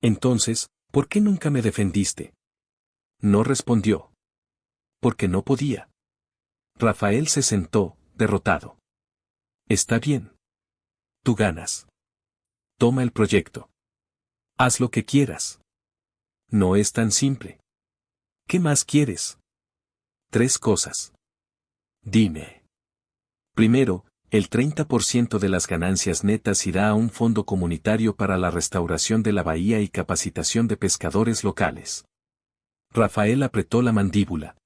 Entonces, ¿por qué nunca me defendiste? No respondió. Porque no podía. Rafael se sentó, derrotado. Está bien. Tú ganas. Toma el proyecto. Haz lo que quieras. No es tan simple. ¿Qué más quieres? 3 cosas. Dime. Primero, el 30% de las ganancias netas irá a un fondo comunitario para la restauración de la bahía y capacitación de pescadores locales. Rafael apretó la mandíbula.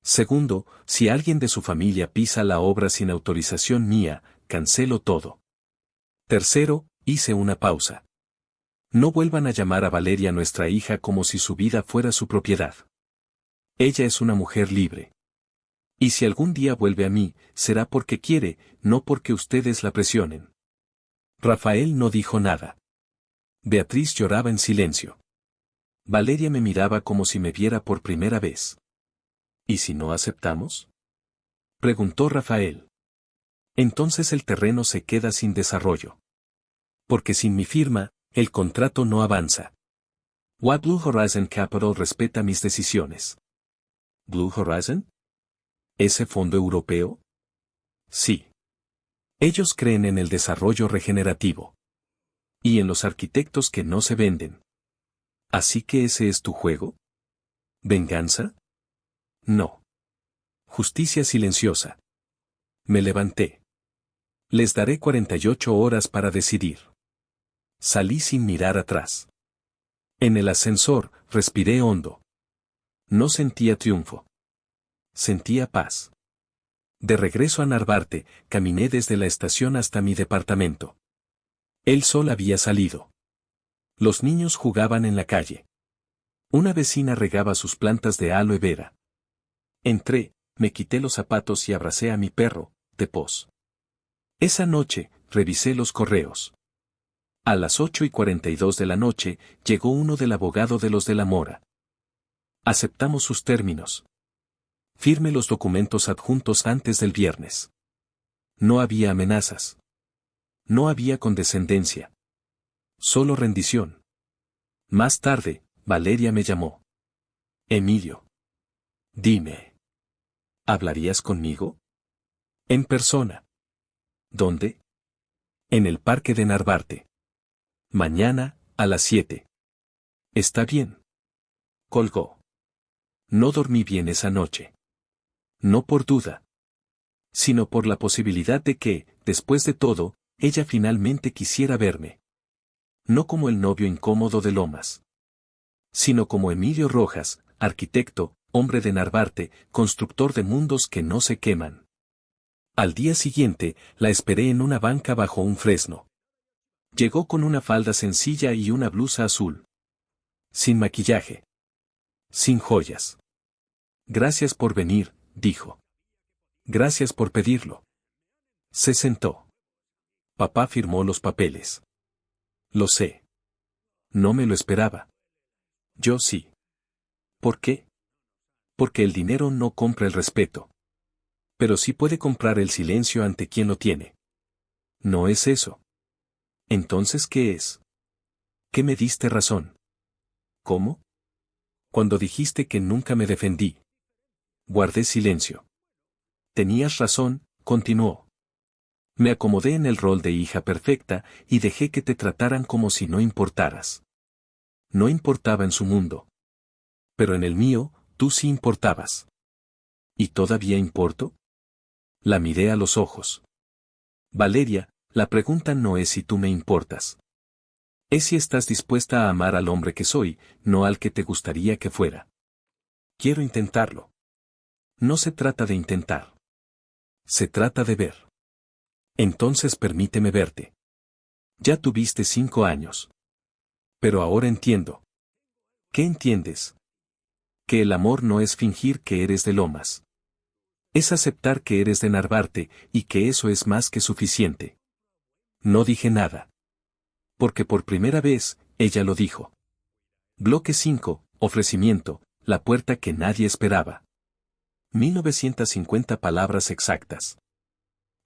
Segundo, si alguien de su familia pisa la obra sin autorización mía, cancelo todo. Tercero, hice una pausa. No vuelvan a llamar a Valeria nuestra hija como si su vida fuera su propiedad. Ella es una mujer libre. Y si algún día vuelve a mí, será porque quiere, no porque ustedes la presionen. Rafael no dijo nada. Beatriz lloraba en silencio. Valeria me miraba como si me viera por primera vez. ¿Y si no aceptamos? Preguntó Rafael. Entonces el terreno se queda sin desarrollo. Porque sin mi firma, el contrato no avanza. Blue Horizon Capital respeta mis decisiones. ¿Blue Horizon? ¿Ese fondo europeo? Sí. Ellos creen en el desarrollo regenerativo. Y en los arquitectos que no se venden. ¿Así que ese es tu juego? ¿Venganza? No. Justicia silenciosa. Me levanté. Les daré 48 horas para decidir. Salí sin mirar atrás. En el ascensor, respiré hondo. No sentía triunfo. Sentía paz. De regreso a Narvarte, caminé desde la estación hasta mi departamento. El sol había salido. Los niños jugaban en la calle. Una vecina regaba sus plantas de aloe vera. Entré, me quité los zapatos y abracé a mi perro, Tepos. Esa noche, revisé los correos. A las 8:42 de la noche, llegó uno del abogado de los de la Mora. Aceptamos sus términos. Firme los documentos adjuntos antes del viernes. No había amenazas. No había condescendencia. Solo rendición. Más tarde, Valeria me llamó. Emilio. Dime. ¿Hablarías conmigo? En persona. ¿Dónde? En el parque de Narvarte. Mañana, a las 7. Está bien. Colgó. No dormí bien esa noche. No por duda. Sino por la posibilidad de que, después de todo, ella finalmente quisiera verme. No como el novio incómodo de Lomas. Sino como Emilio Rojas, arquitecto, hombre de Narvarte, constructor de mundos que no se queman. Al día siguiente, la esperé en una banca bajo un fresno. Llegó con una falda sencilla y una blusa azul. Sin maquillaje. Sin joyas. Gracias por venir, dijo. Gracias por pedirlo. Se sentó. Papá firmó los papeles. Lo sé. No me lo esperaba. Yo sí. ¿Por qué? Porque el dinero no compra el respeto. Pero sí puede comprar el silencio ante quien lo tiene. No es eso. Entonces, ¿qué es? ¿Qué me diste razón? ¿Cómo? Cuando dijiste que nunca me defendí. Guardé silencio. Tenías razón, continuó. Me acomodé en el rol de hija perfecta y dejé que te trataran como si no importaras. No importaba en su mundo. Pero en el mío, tú sí importabas. ¿Y todavía importo? La miré a los ojos. Valeria, la pregunta no es si tú me importas. Es si estás dispuesta a amar al hombre que soy, no al que te gustaría que fuera. Quiero intentarlo. No se trata de intentar. Se trata de ver. Entonces permíteme verte. Ya tuviste 5 años. Pero ahora entiendo. ¿Qué entiendes? Que el amor no es fingir que eres de Lomas. Es aceptar que eres de Narvarte y que eso es más que suficiente. No dije nada. Porque por primera vez, ella lo dijo. Bloque 5, ofrecimiento, la puerta que nadie esperaba. 1950 palabras exactas.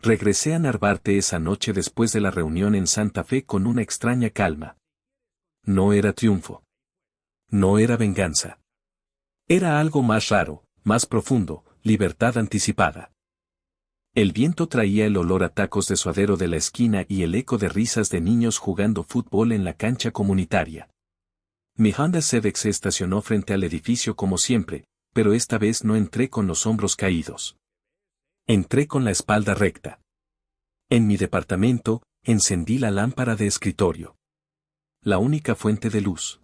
Regresé a Narvarte esa noche después de la reunión en Santa Fe con una extraña calma. No era triunfo. No era venganza. Era algo más raro, más profundo, libertad anticipada. El viento traía el olor a tacos de suadero de la esquina y el eco de risas de niños jugando fútbol en la cancha comunitaria. Mi Honda Civic se estacionó frente al edificio como siempre, pero esta vez no entré con los hombros caídos. Entré con la espalda recta. En mi departamento, encendí la lámpara de escritorio. La única fuente de luz.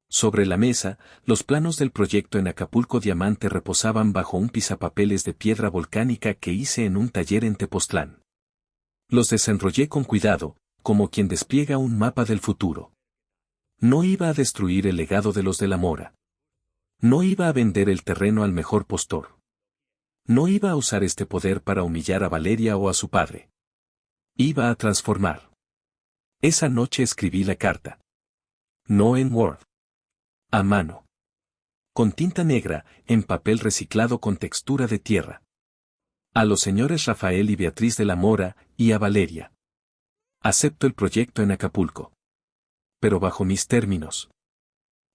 Sobre la mesa, los planos del proyecto en Acapulco Diamante reposaban bajo un pisapapeles de piedra volcánica que hice en un taller en Tepoztlán. Los desenrollé con cuidado, como quien despliega un mapa del futuro. No iba a destruir el legado de los de la Mora. No iba a vender el terreno al mejor postor. No iba a usar este poder para humillar a Valeria o a su padre. Iba a transformar. Esa noche escribí la carta. No en Word. A mano. Con tinta negra, en papel reciclado con textura de tierra. A los señores Rafael y Beatriz de la Mora, y a Valeria. Acepto el proyecto en Acapulco. Pero bajo mis términos.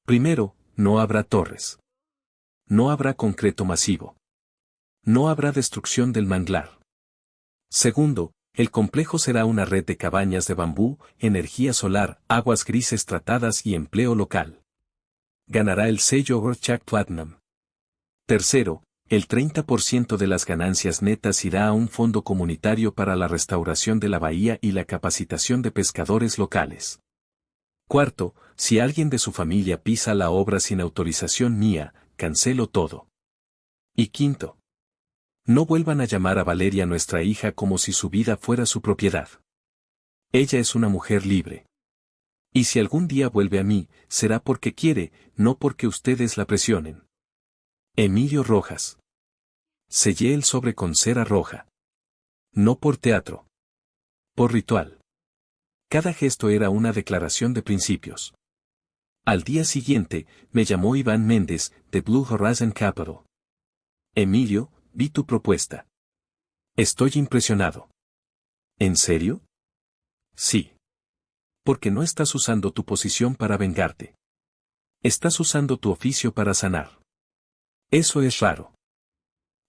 Primero, no habrá torres. No habrá concreto masivo. No habrá destrucción del manglar. Segundo, el complejo será una red de cabañas de bambú, energía solar, aguas grises tratadas y empleo local. Ganará el sello Earthshare Platinum. Tercero, el 30% de las ganancias netas irá a un fondo comunitario para la restauración de la bahía y la capacitación de pescadores locales. Cuarto, si alguien de su familia pisa la obra sin autorización mía, cancelo todo. Y quinto, no vuelvan a llamar a Valeria nuestra hija como si su vida fuera su propiedad. Ella es una mujer libre. Y si algún día vuelve a mí, será porque quiere, no porque ustedes la presionen. Emilio Rojas. Sellé el sobre con cera roja. No por teatro. Por ritual. Cada gesto era una declaración de principios. Al día siguiente, me llamó Iván Méndez, de Blue Horizon Capital. Emilio, vi tu propuesta. Estoy impresionado. ¿En serio? Sí. Porque no estás usando tu posición para vengarte. Estás usando tu oficio para sanar. Eso es raro.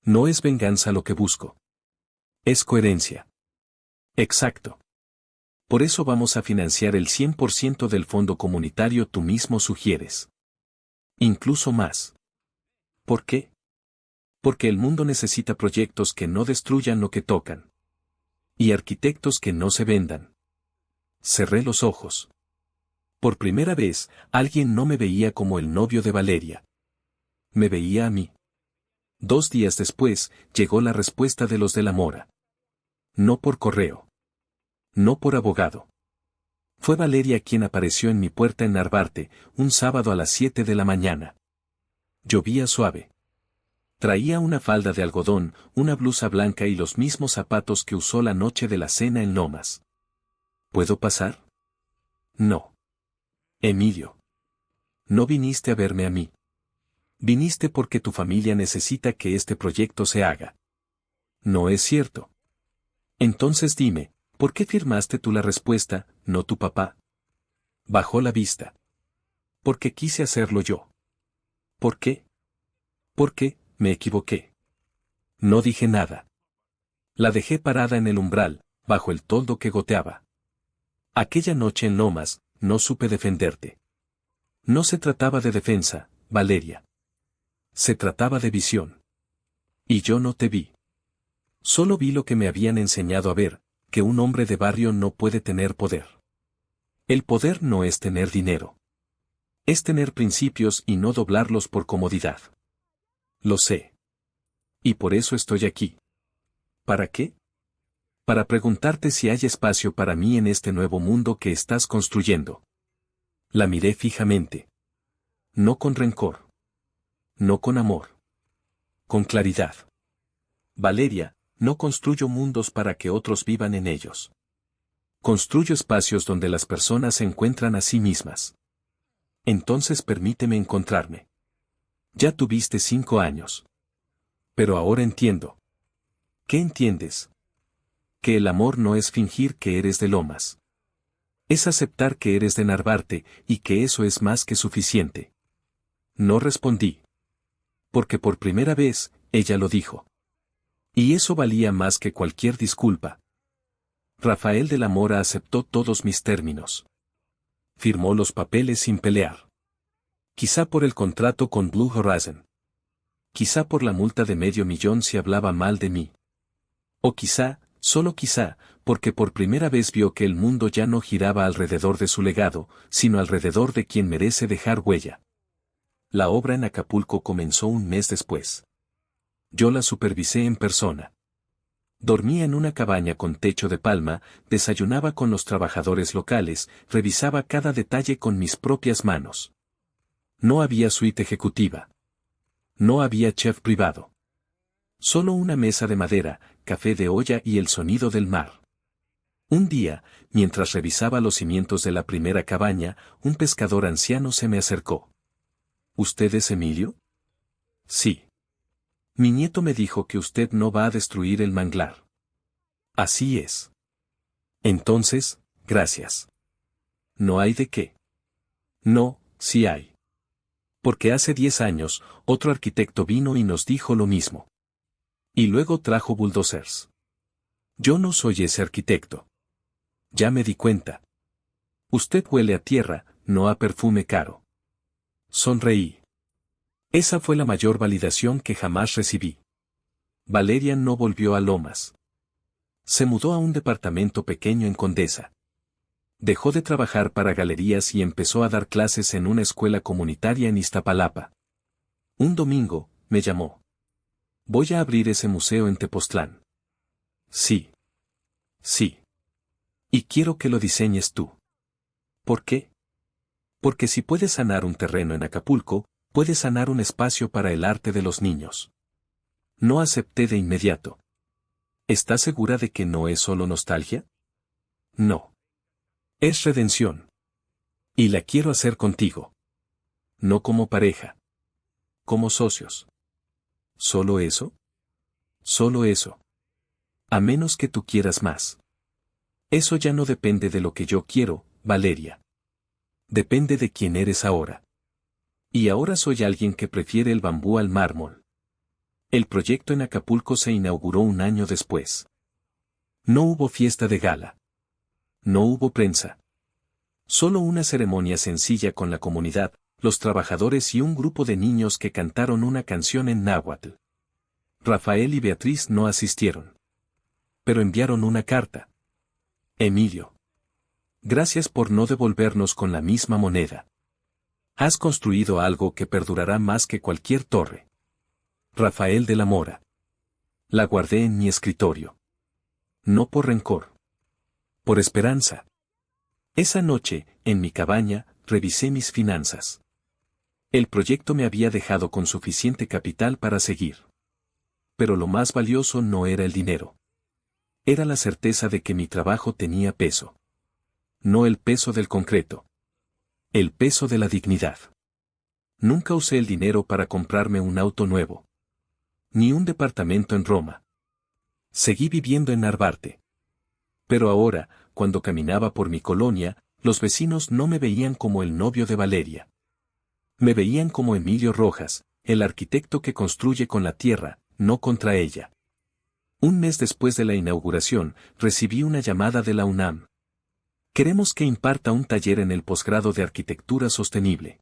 No es venganza lo que busco. Es coherencia. Exacto. Por eso vamos a financiar el 100% del fondo comunitario tú mismo sugieres. Incluso más. ¿Por qué? Porque el mundo necesita proyectos que no destruyan lo que tocan. Y arquitectos que no se vendan. Cerré los ojos. Por primera vez, alguien no me veía como el novio de Valeria. Me veía a mí. 2 días después, llegó la respuesta de los de la Mora. No por correo. No por abogado. Fue Valeria quien apareció en mi puerta en Narvarte, un sábado a las 7 de la mañana. Llovía suave. Traía una falda de algodón, una blusa blanca y los mismos zapatos que usó la noche de la cena en Lomas. ¿Puedo pasar? No. Emilio. No viniste a verme a mí. Viniste porque tu familia necesita que este proyecto se haga. No es cierto. Entonces dime, ¿por qué firmaste tú la respuesta, no tu papá? Bajó la vista. Porque quise hacerlo yo. ¿Por qué? Porque, me equivoqué. No dije nada. La dejé parada en el umbral, bajo el toldo que goteaba. Aquella noche en Lomas, no supe defenderte. No se trataba de defensa, Valeria. Se trataba de visión. Y yo no te vi. Solo vi lo que me habían enseñado a ver, que un hombre de barrio no puede tener poder. El poder no es tener dinero. Es tener principios y no doblarlos por comodidad. Lo sé. Y por eso estoy aquí. ¿Para qué? Para preguntarte si hay espacio para mí en este nuevo mundo que estás construyendo. La miré fijamente. No con rencor. No con amor. Con claridad. Valeria, no construyo mundos para que otros vivan en ellos. Construyo espacios donde las personas se encuentran a sí mismas. Entonces permíteme encontrarme. Ya tuviste 5 años. Pero ahora entiendo. ¿Qué entiendes? Que el amor no es fingir que eres de Lomas. Es aceptar que eres de Narvarte y que eso es más que suficiente. No respondí. Porque por primera vez, ella lo dijo. Y eso valía más que cualquier disculpa. Rafael de la Mora aceptó todos mis términos. Firmó los papeles sin pelear. Quizá por el contrato con Blue Horizon. Quizá por la multa de $500,000 si hablaba mal de mí. O quizá, solo quizá, porque por primera vez vio que el mundo ya no giraba alrededor de su legado, sino alrededor de quien merece dejar huella. La obra en Acapulco comenzó un mes después. Yo la supervisé en persona. Dormía en una cabaña con techo de palma, desayunaba con los trabajadores locales, revisaba cada detalle con mis propias manos. No había suite ejecutiva. No había chef privado. Solo una mesa de madera, café de olla y el sonido del mar. Un día, mientras revisaba los cimientos de la primera cabaña, un pescador anciano se me acercó. ¿Usted es Emilio? Sí. Mi nieto me dijo que usted no va a destruir el manglar. Así es. Entonces, gracias. No hay de qué. No, sí hay. Porque hace 10 años, otro arquitecto vino y nos dijo lo mismo. Y luego trajo bulldozers. Yo no soy ese arquitecto. Ya me di cuenta. Usted huele a tierra, no a perfume caro. Sonreí. Esa fue la mayor validación que jamás recibí. Valeria no volvió a Lomas. Se mudó a un departamento pequeño en Condesa. Dejó de trabajar para galerías y empezó a dar clases en una escuela comunitaria en Iztapalapa. Un domingo, me llamó. Voy a abrir ese museo en Tepoztlán. Sí. Sí. Y quiero que lo diseñes tú. ¿Por qué? Porque si puedes sanar un terreno en Acapulco, puedes sanar un espacio para el arte de los niños. No acepté de inmediato. ¿Estás segura de que no es solo nostalgia? No. Es redención. Y la quiero hacer contigo. No como pareja. Como socios. ¿Solo eso? Solo eso. A menos que tú quieras más. Eso ya no depende de lo que yo quiero, Valeria. Depende de quién eres ahora. Y ahora soy alguien que prefiere el bambú al mármol. El proyecto en Acapulco se inauguró un año después. No hubo fiesta de gala. No hubo prensa. Solo una ceremonia sencilla con la comunidad, los trabajadores y un grupo de niños que cantaron una canción en náhuatl. Rafael y Beatriz no asistieron. Pero enviaron una carta. Emilio. Gracias por no devolvernos con la misma moneda. Has construido algo que perdurará más que cualquier torre. Rafael de la Mora. La guardé en mi escritorio. No por rencor. Por esperanza. Esa noche, en mi cabaña, revisé mis finanzas. El proyecto me había dejado con suficiente capital para seguir. Pero lo más valioso no era el dinero. Era la certeza de que mi trabajo tenía peso. No el peso del concreto. El peso de la dignidad. Nunca usé el dinero para comprarme un auto nuevo. Ni un departamento en Roma. Seguí viviendo en Narvarte. Pero ahora, cuando caminaba por mi colonia, los vecinos no me veían como el novio de Valeria. Me veían como Emilio Rojas, el arquitecto que construye con la tierra, no contra ella. Un mes después de la inauguración, recibí una llamada de la UNAM. Queremos que imparta un taller en el posgrado de Arquitectura Sostenible.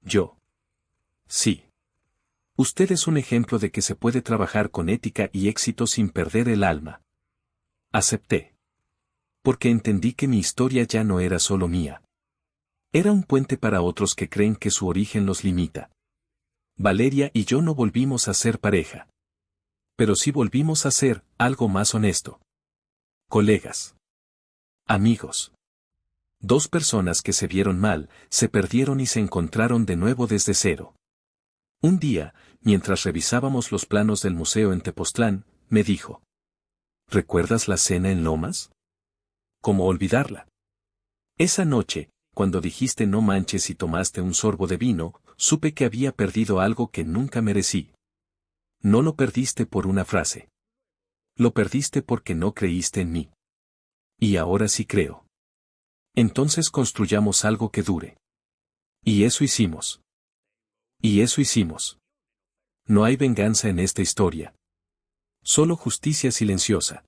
Yo. Sí. Usted es un ejemplo de que se puede trabajar con ética y éxito sin perder el alma. Acepté. Porque entendí que mi historia ya no era solo mía. Era un puente para otros que creen que su origen los limita. Valeria y yo no volvimos a ser pareja. Pero sí volvimos a ser algo más honesto. Colegas. Amigos. Dos personas que se vieron mal, se perdieron y se encontraron de nuevo desde cero. Un día, mientras revisábamos los planos del museo en Tepoztlán, me dijo. ¿Recuerdas la cena en Lomas? ¿Cómo olvidarla? Esa noche, cuando dijiste no manches y tomaste un sorbo de vino, supe que había perdido algo que nunca merecí. No lo perdiste por una frase. Lo perdiste porque no creíste en mí. Y ahora sí creo. Entonces construyamos algo que dure. Y eso hicimos. Y eso hicimos. No hay venganza en esta historia. Solo justicia silenciosa.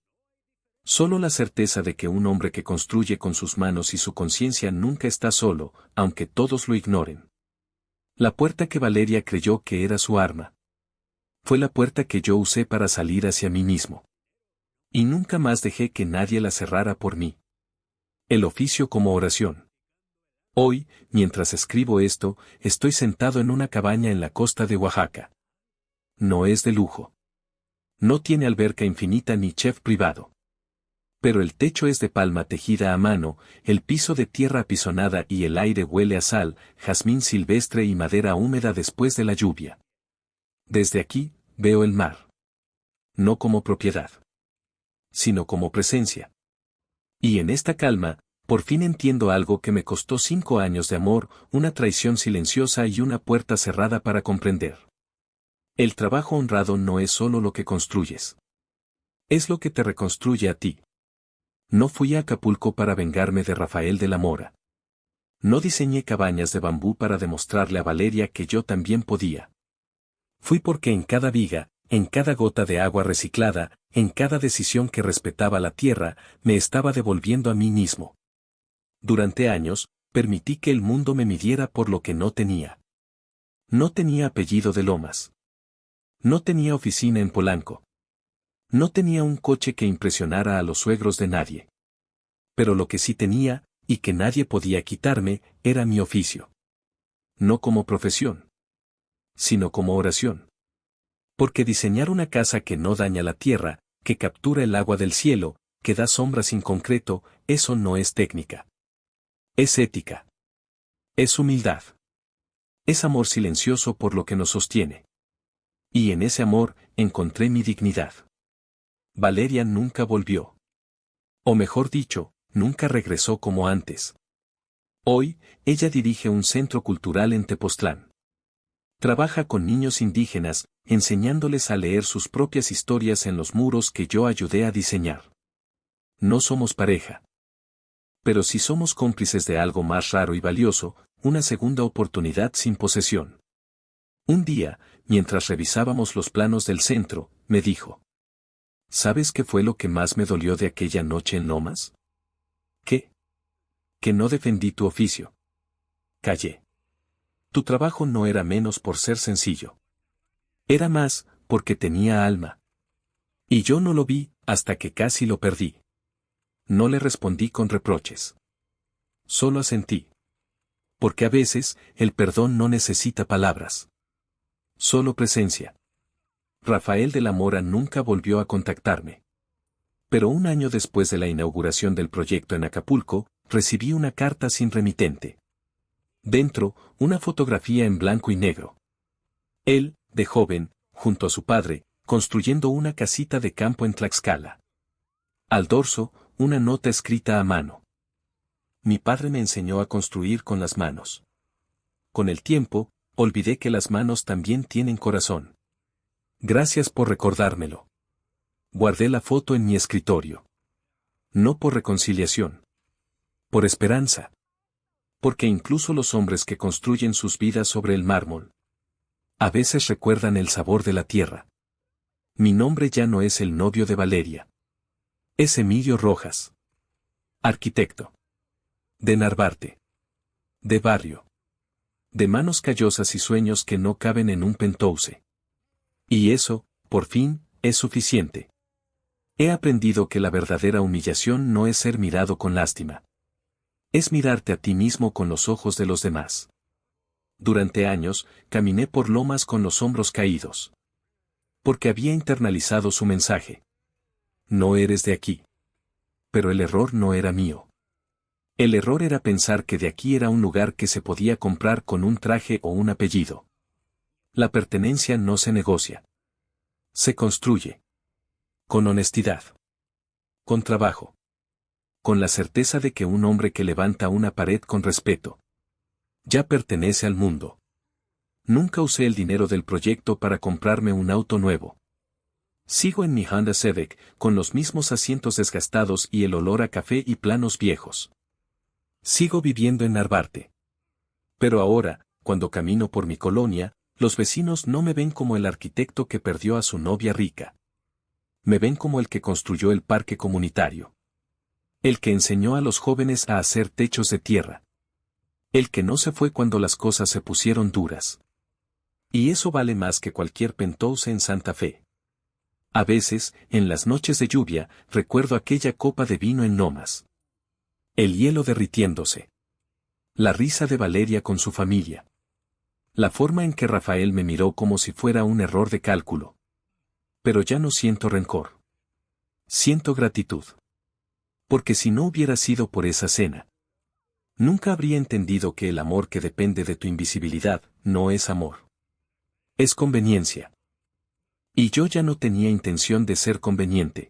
Solo la certeza de que un hombre que construye con sus manos y su conciencia nunca está solo, aunque todos lo ignoren. La puerta que Valeria creyó que era su arma. Fue la puerta que yo usé para salir hacia mí mismo. Y nunca más dejé que nadie la cerrara por mí. El oficio como oración. Hoy, mientras escribo esto, estoy sentado en una cabaña en la costa de Oaxaca. No es de lujo. No tiene alberca infinita ni chef privado. Pero el techo es de palma tejida a mano, el piso de tierra apisonada y el aire huele a sal, jazmín silvestre y madera húmeda después de la lluvia. Desde aquí, veo el mar. No como propiedad, sino como presencia. Y en esta calma, por fin entiendo algo que me costó 5 años de amor, una traición silenciosa y una puerta cerrada para comprender. El trabajo honrado no es solo lo que construyes. Es lo que te reconstruye a ti. No fui a Acapulco para vengarme de Rafael de la Mora. No diseñé cabañas de bambú para demostrarle a Valeria que yo también podía. Fui porque en cada viga, en cada gota de agua reciclada, en cada decisión que respetaba la tierra, me estaba devolviendo a mí mismo. Durante años, permití que el mundo me midiera por lo que no tenía. No tenía apellido de Lomas. No tenía oficina en Polanco. No tenía un coche que impresionara a los suegros de nadie. Pero lo que sí tenía, y que nadie podía quitarme, era mi oficio. No como profesión, sino como oración. Porque diseñar una casa que no daña la tierra, que captura el agua del cielo, que da sombra sin concreto, eso no es técnica. Es ética. Es humildad. Es amor silencioso por lo que nos sostiene. Y en ese amor, encontré mi dignidad. Valeria nunca volvió. O mejor dicho, nunca regresó como antes. Hoy, ella dirige un centro cultural en Tepoztlán. Trabaja con niños indígenas, enseñándoles a leer sus propias historias en los muros que yo ayudé a diseñar. No somos pareja. Pero sí somos cómplices de algo más raro y valioso, una segunda oportunidad sin posesión. Un día, mientras revisábamos los planos del centro, me dijo: ¿sabes qué fue lo que más me dolió de aquella noche en Lomas? ¿Qué? Que no defendí tu oficio. Callé. Tu trabajo no era menos por ser sencillo. Era más, porque tenía alma. Y yo no lo vi, hasta que casi lo perdí. No le respondí con reproches. Solo asentí. Porque a veces, el perdón no necesita palabras. Solo presencia. Rafael de la Mora nunca volvió a contactarme. Pero un año después de la inauguración del proyecto en Acapulco, recibí una carta sin remitente. Dentro, una fotografía en blanco y negro. Él, de joven, junto a su padre, construyendo una casita de campo en Tlaxcala. Al dorso, una nota escrita a mano. Mi padre me enseñó a construir con las manos. Con el tiempo, olvidé que las manos también tienen corazón. Gracias por recordármelo. Guardé la foto en mi escritorio. No por reconciliación. Por esperanza. Porque incluso los hombres que construyen sus vidas sobre el mármol, a veces recuerdan el sabor de la tierra. Mi nombre ya no es el novio de Valeria. Es Emilio Rojas. Arquitecto. De Narvarte. De barrio. De manos callosas y sueños que no caben en un penthouse. Y eso, por fin, es suficiente. He aprendido que la verdadera humillación no es ser mirado con lástima. Es mirarte a ti mismo con los ojos de los demás. Durante años, caminé por lomas con los hombros caídos. Porque había internalizado su mensaje. No eres de aquí. Pero el error no era mío. El error era pensar que de aquí era un lugar que se podía comprar con un traje o un apellido. La pertenencia no se negocia. Se construye. Con honestidad. Con trabajo. Con la certeza de que un hombre que levanta una pared con respeto ya pertenece al mundo. Nunca usé el dinero del proyecto para comprarme un auto nuevo. Sigo en mi Honda Civic, con los mismos asientos desgastados y el olor a café y planos viejos. Sigo viviendo en Narvarte. Pero ahora, cuando camino por mi colonia, los vecinos no me ven como el arquitecto que perdió a su novia rica. Me ven como el que construyó el parque comunitario. El que enseñó a los jóvenes a hacer techos de tierra. El que no se fue cuando las cosas se pusieron duras. Y eso vale más que cualquier penthouse en Santa Fe. A veces, en las noches de lluvia, recuerdo aquella copa de vino en Lomas. El hielo derritiéndose. La risa de Valeria con su familia. La forma en que Rafael me miró como si fuera un error de cálculo. Pero ya no siento rencor. Siento gratitud. Porque si no hubiera sido por esa cena, nunca habría entendido que el amor que depende de tu invisibilidad no es amor. Es conveniencia. Y yo ya no tenía intención de ser conveniente.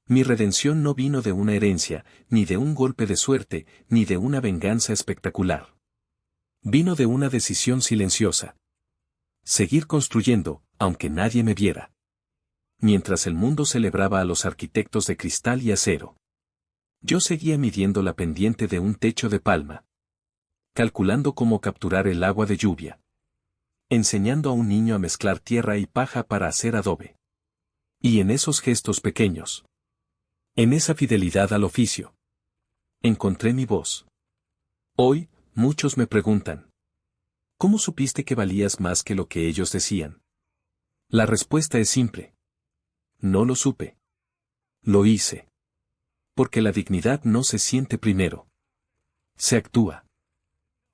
Mi redención no vino de una herencia, ni de un golpe de suerte, ni de una venganza espectacular. Vino de una decisión silenciosa. Seguir construyendo, aunque nadie me viera. Mientras el mundo celebraba a los arquitectos de cristal y acero, yo seguía midiendo la pendiente de un techo de palma. Calculando cómo capturar el agua de lluvia. Enseñando a un niño a mezclar tierra y paja para hacer adobe. Y en esos gestos pequeños. En esa fidelidad al oficio. Encontré mi voz. Hoy, muchos me preguntan. ¿Cómo supiste que valías más que lo que ellos decían? La respuesta es simple. No lo supe. Lo hice. Porque la dignidad no se siente primero. Se actúa.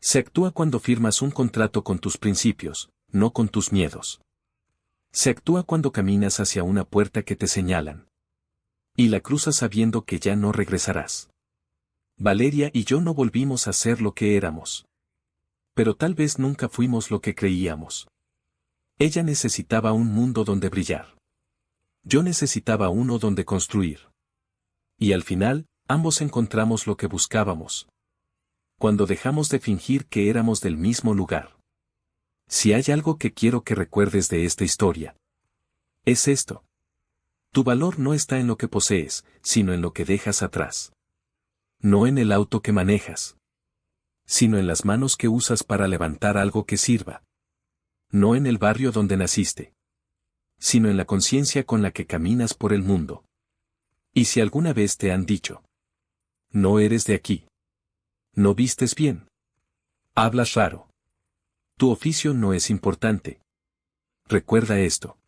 Se actúa cuando firmas un contrato con tus principios, no con tus miedos. Se actúa cuando caminas hacia una puerta que te señalan. Y la cruzas sabiendo que ya no regresarás. Valeria y yo no volvimos a ser lo que éramos. Pero tal vez nunca fuimos lo que creíamos. Ella necesitaba un mundo donde brillar. Yo necesitaba uno donde construir. Y al final, ambos encontramos lo que buscábamos. Cuando dejamos de fingir que éramos del mismo lugar. Si hay algo que quiero que recuerdes de esta historia, es esto. Tu valor no está en lo que posees, sino en lo que dejas atrás. No en el auto que manejas, sino en las manos que usas para levantar algo que sirva. No en el barrio donde naciste, sino en la conciencia con la que caminas por el mundo. Y si alguna vez te han dicho, no eres de aquí, no vistes bien, hablas raro, tu oficio no es importante. Recuerda esto.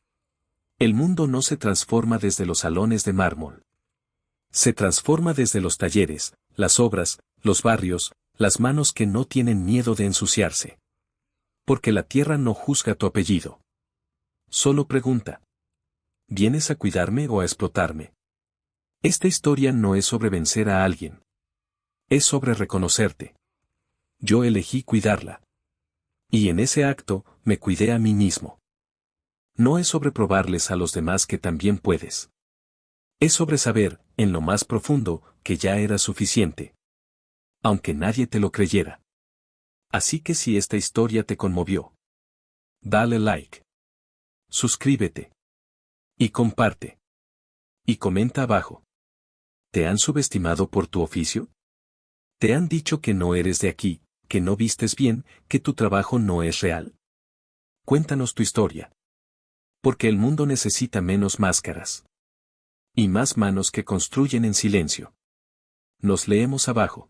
El mundo no se transforma desde los salones de mármol. Se transforma desde los talleres, las obras, los barrios, las manos que no tienen miedo de ensuciarse. Porque la tierra no juzga tu apellido. Solo pregunta. ¿Vienes a cuidarme o a explotarme? Esta historia no es sobre vencer a alguien. Es sobre reconocerte. Yo elegí cuidarla. Y en ese acto, me cuidé a mí mismo. No es sobre probarles a los demás que también puedes. Es sobre saber, en lo más profundo, que ya era suficiente. Aunque nadie te lo creyera. Así que si esta historia te conmovió, dale like. Suscríbete. Y comparte. Y comenta abajo. ¿Te han subestimado por tu oficio? ¿Te han dicho que no eres de aquí, que no vistes bien, que tu trabajo no es real? Cuéntanos tu historia. Porque el mundo necesita menos máscaras. Y más manos que construyen en silencio. Nos leemos abajo.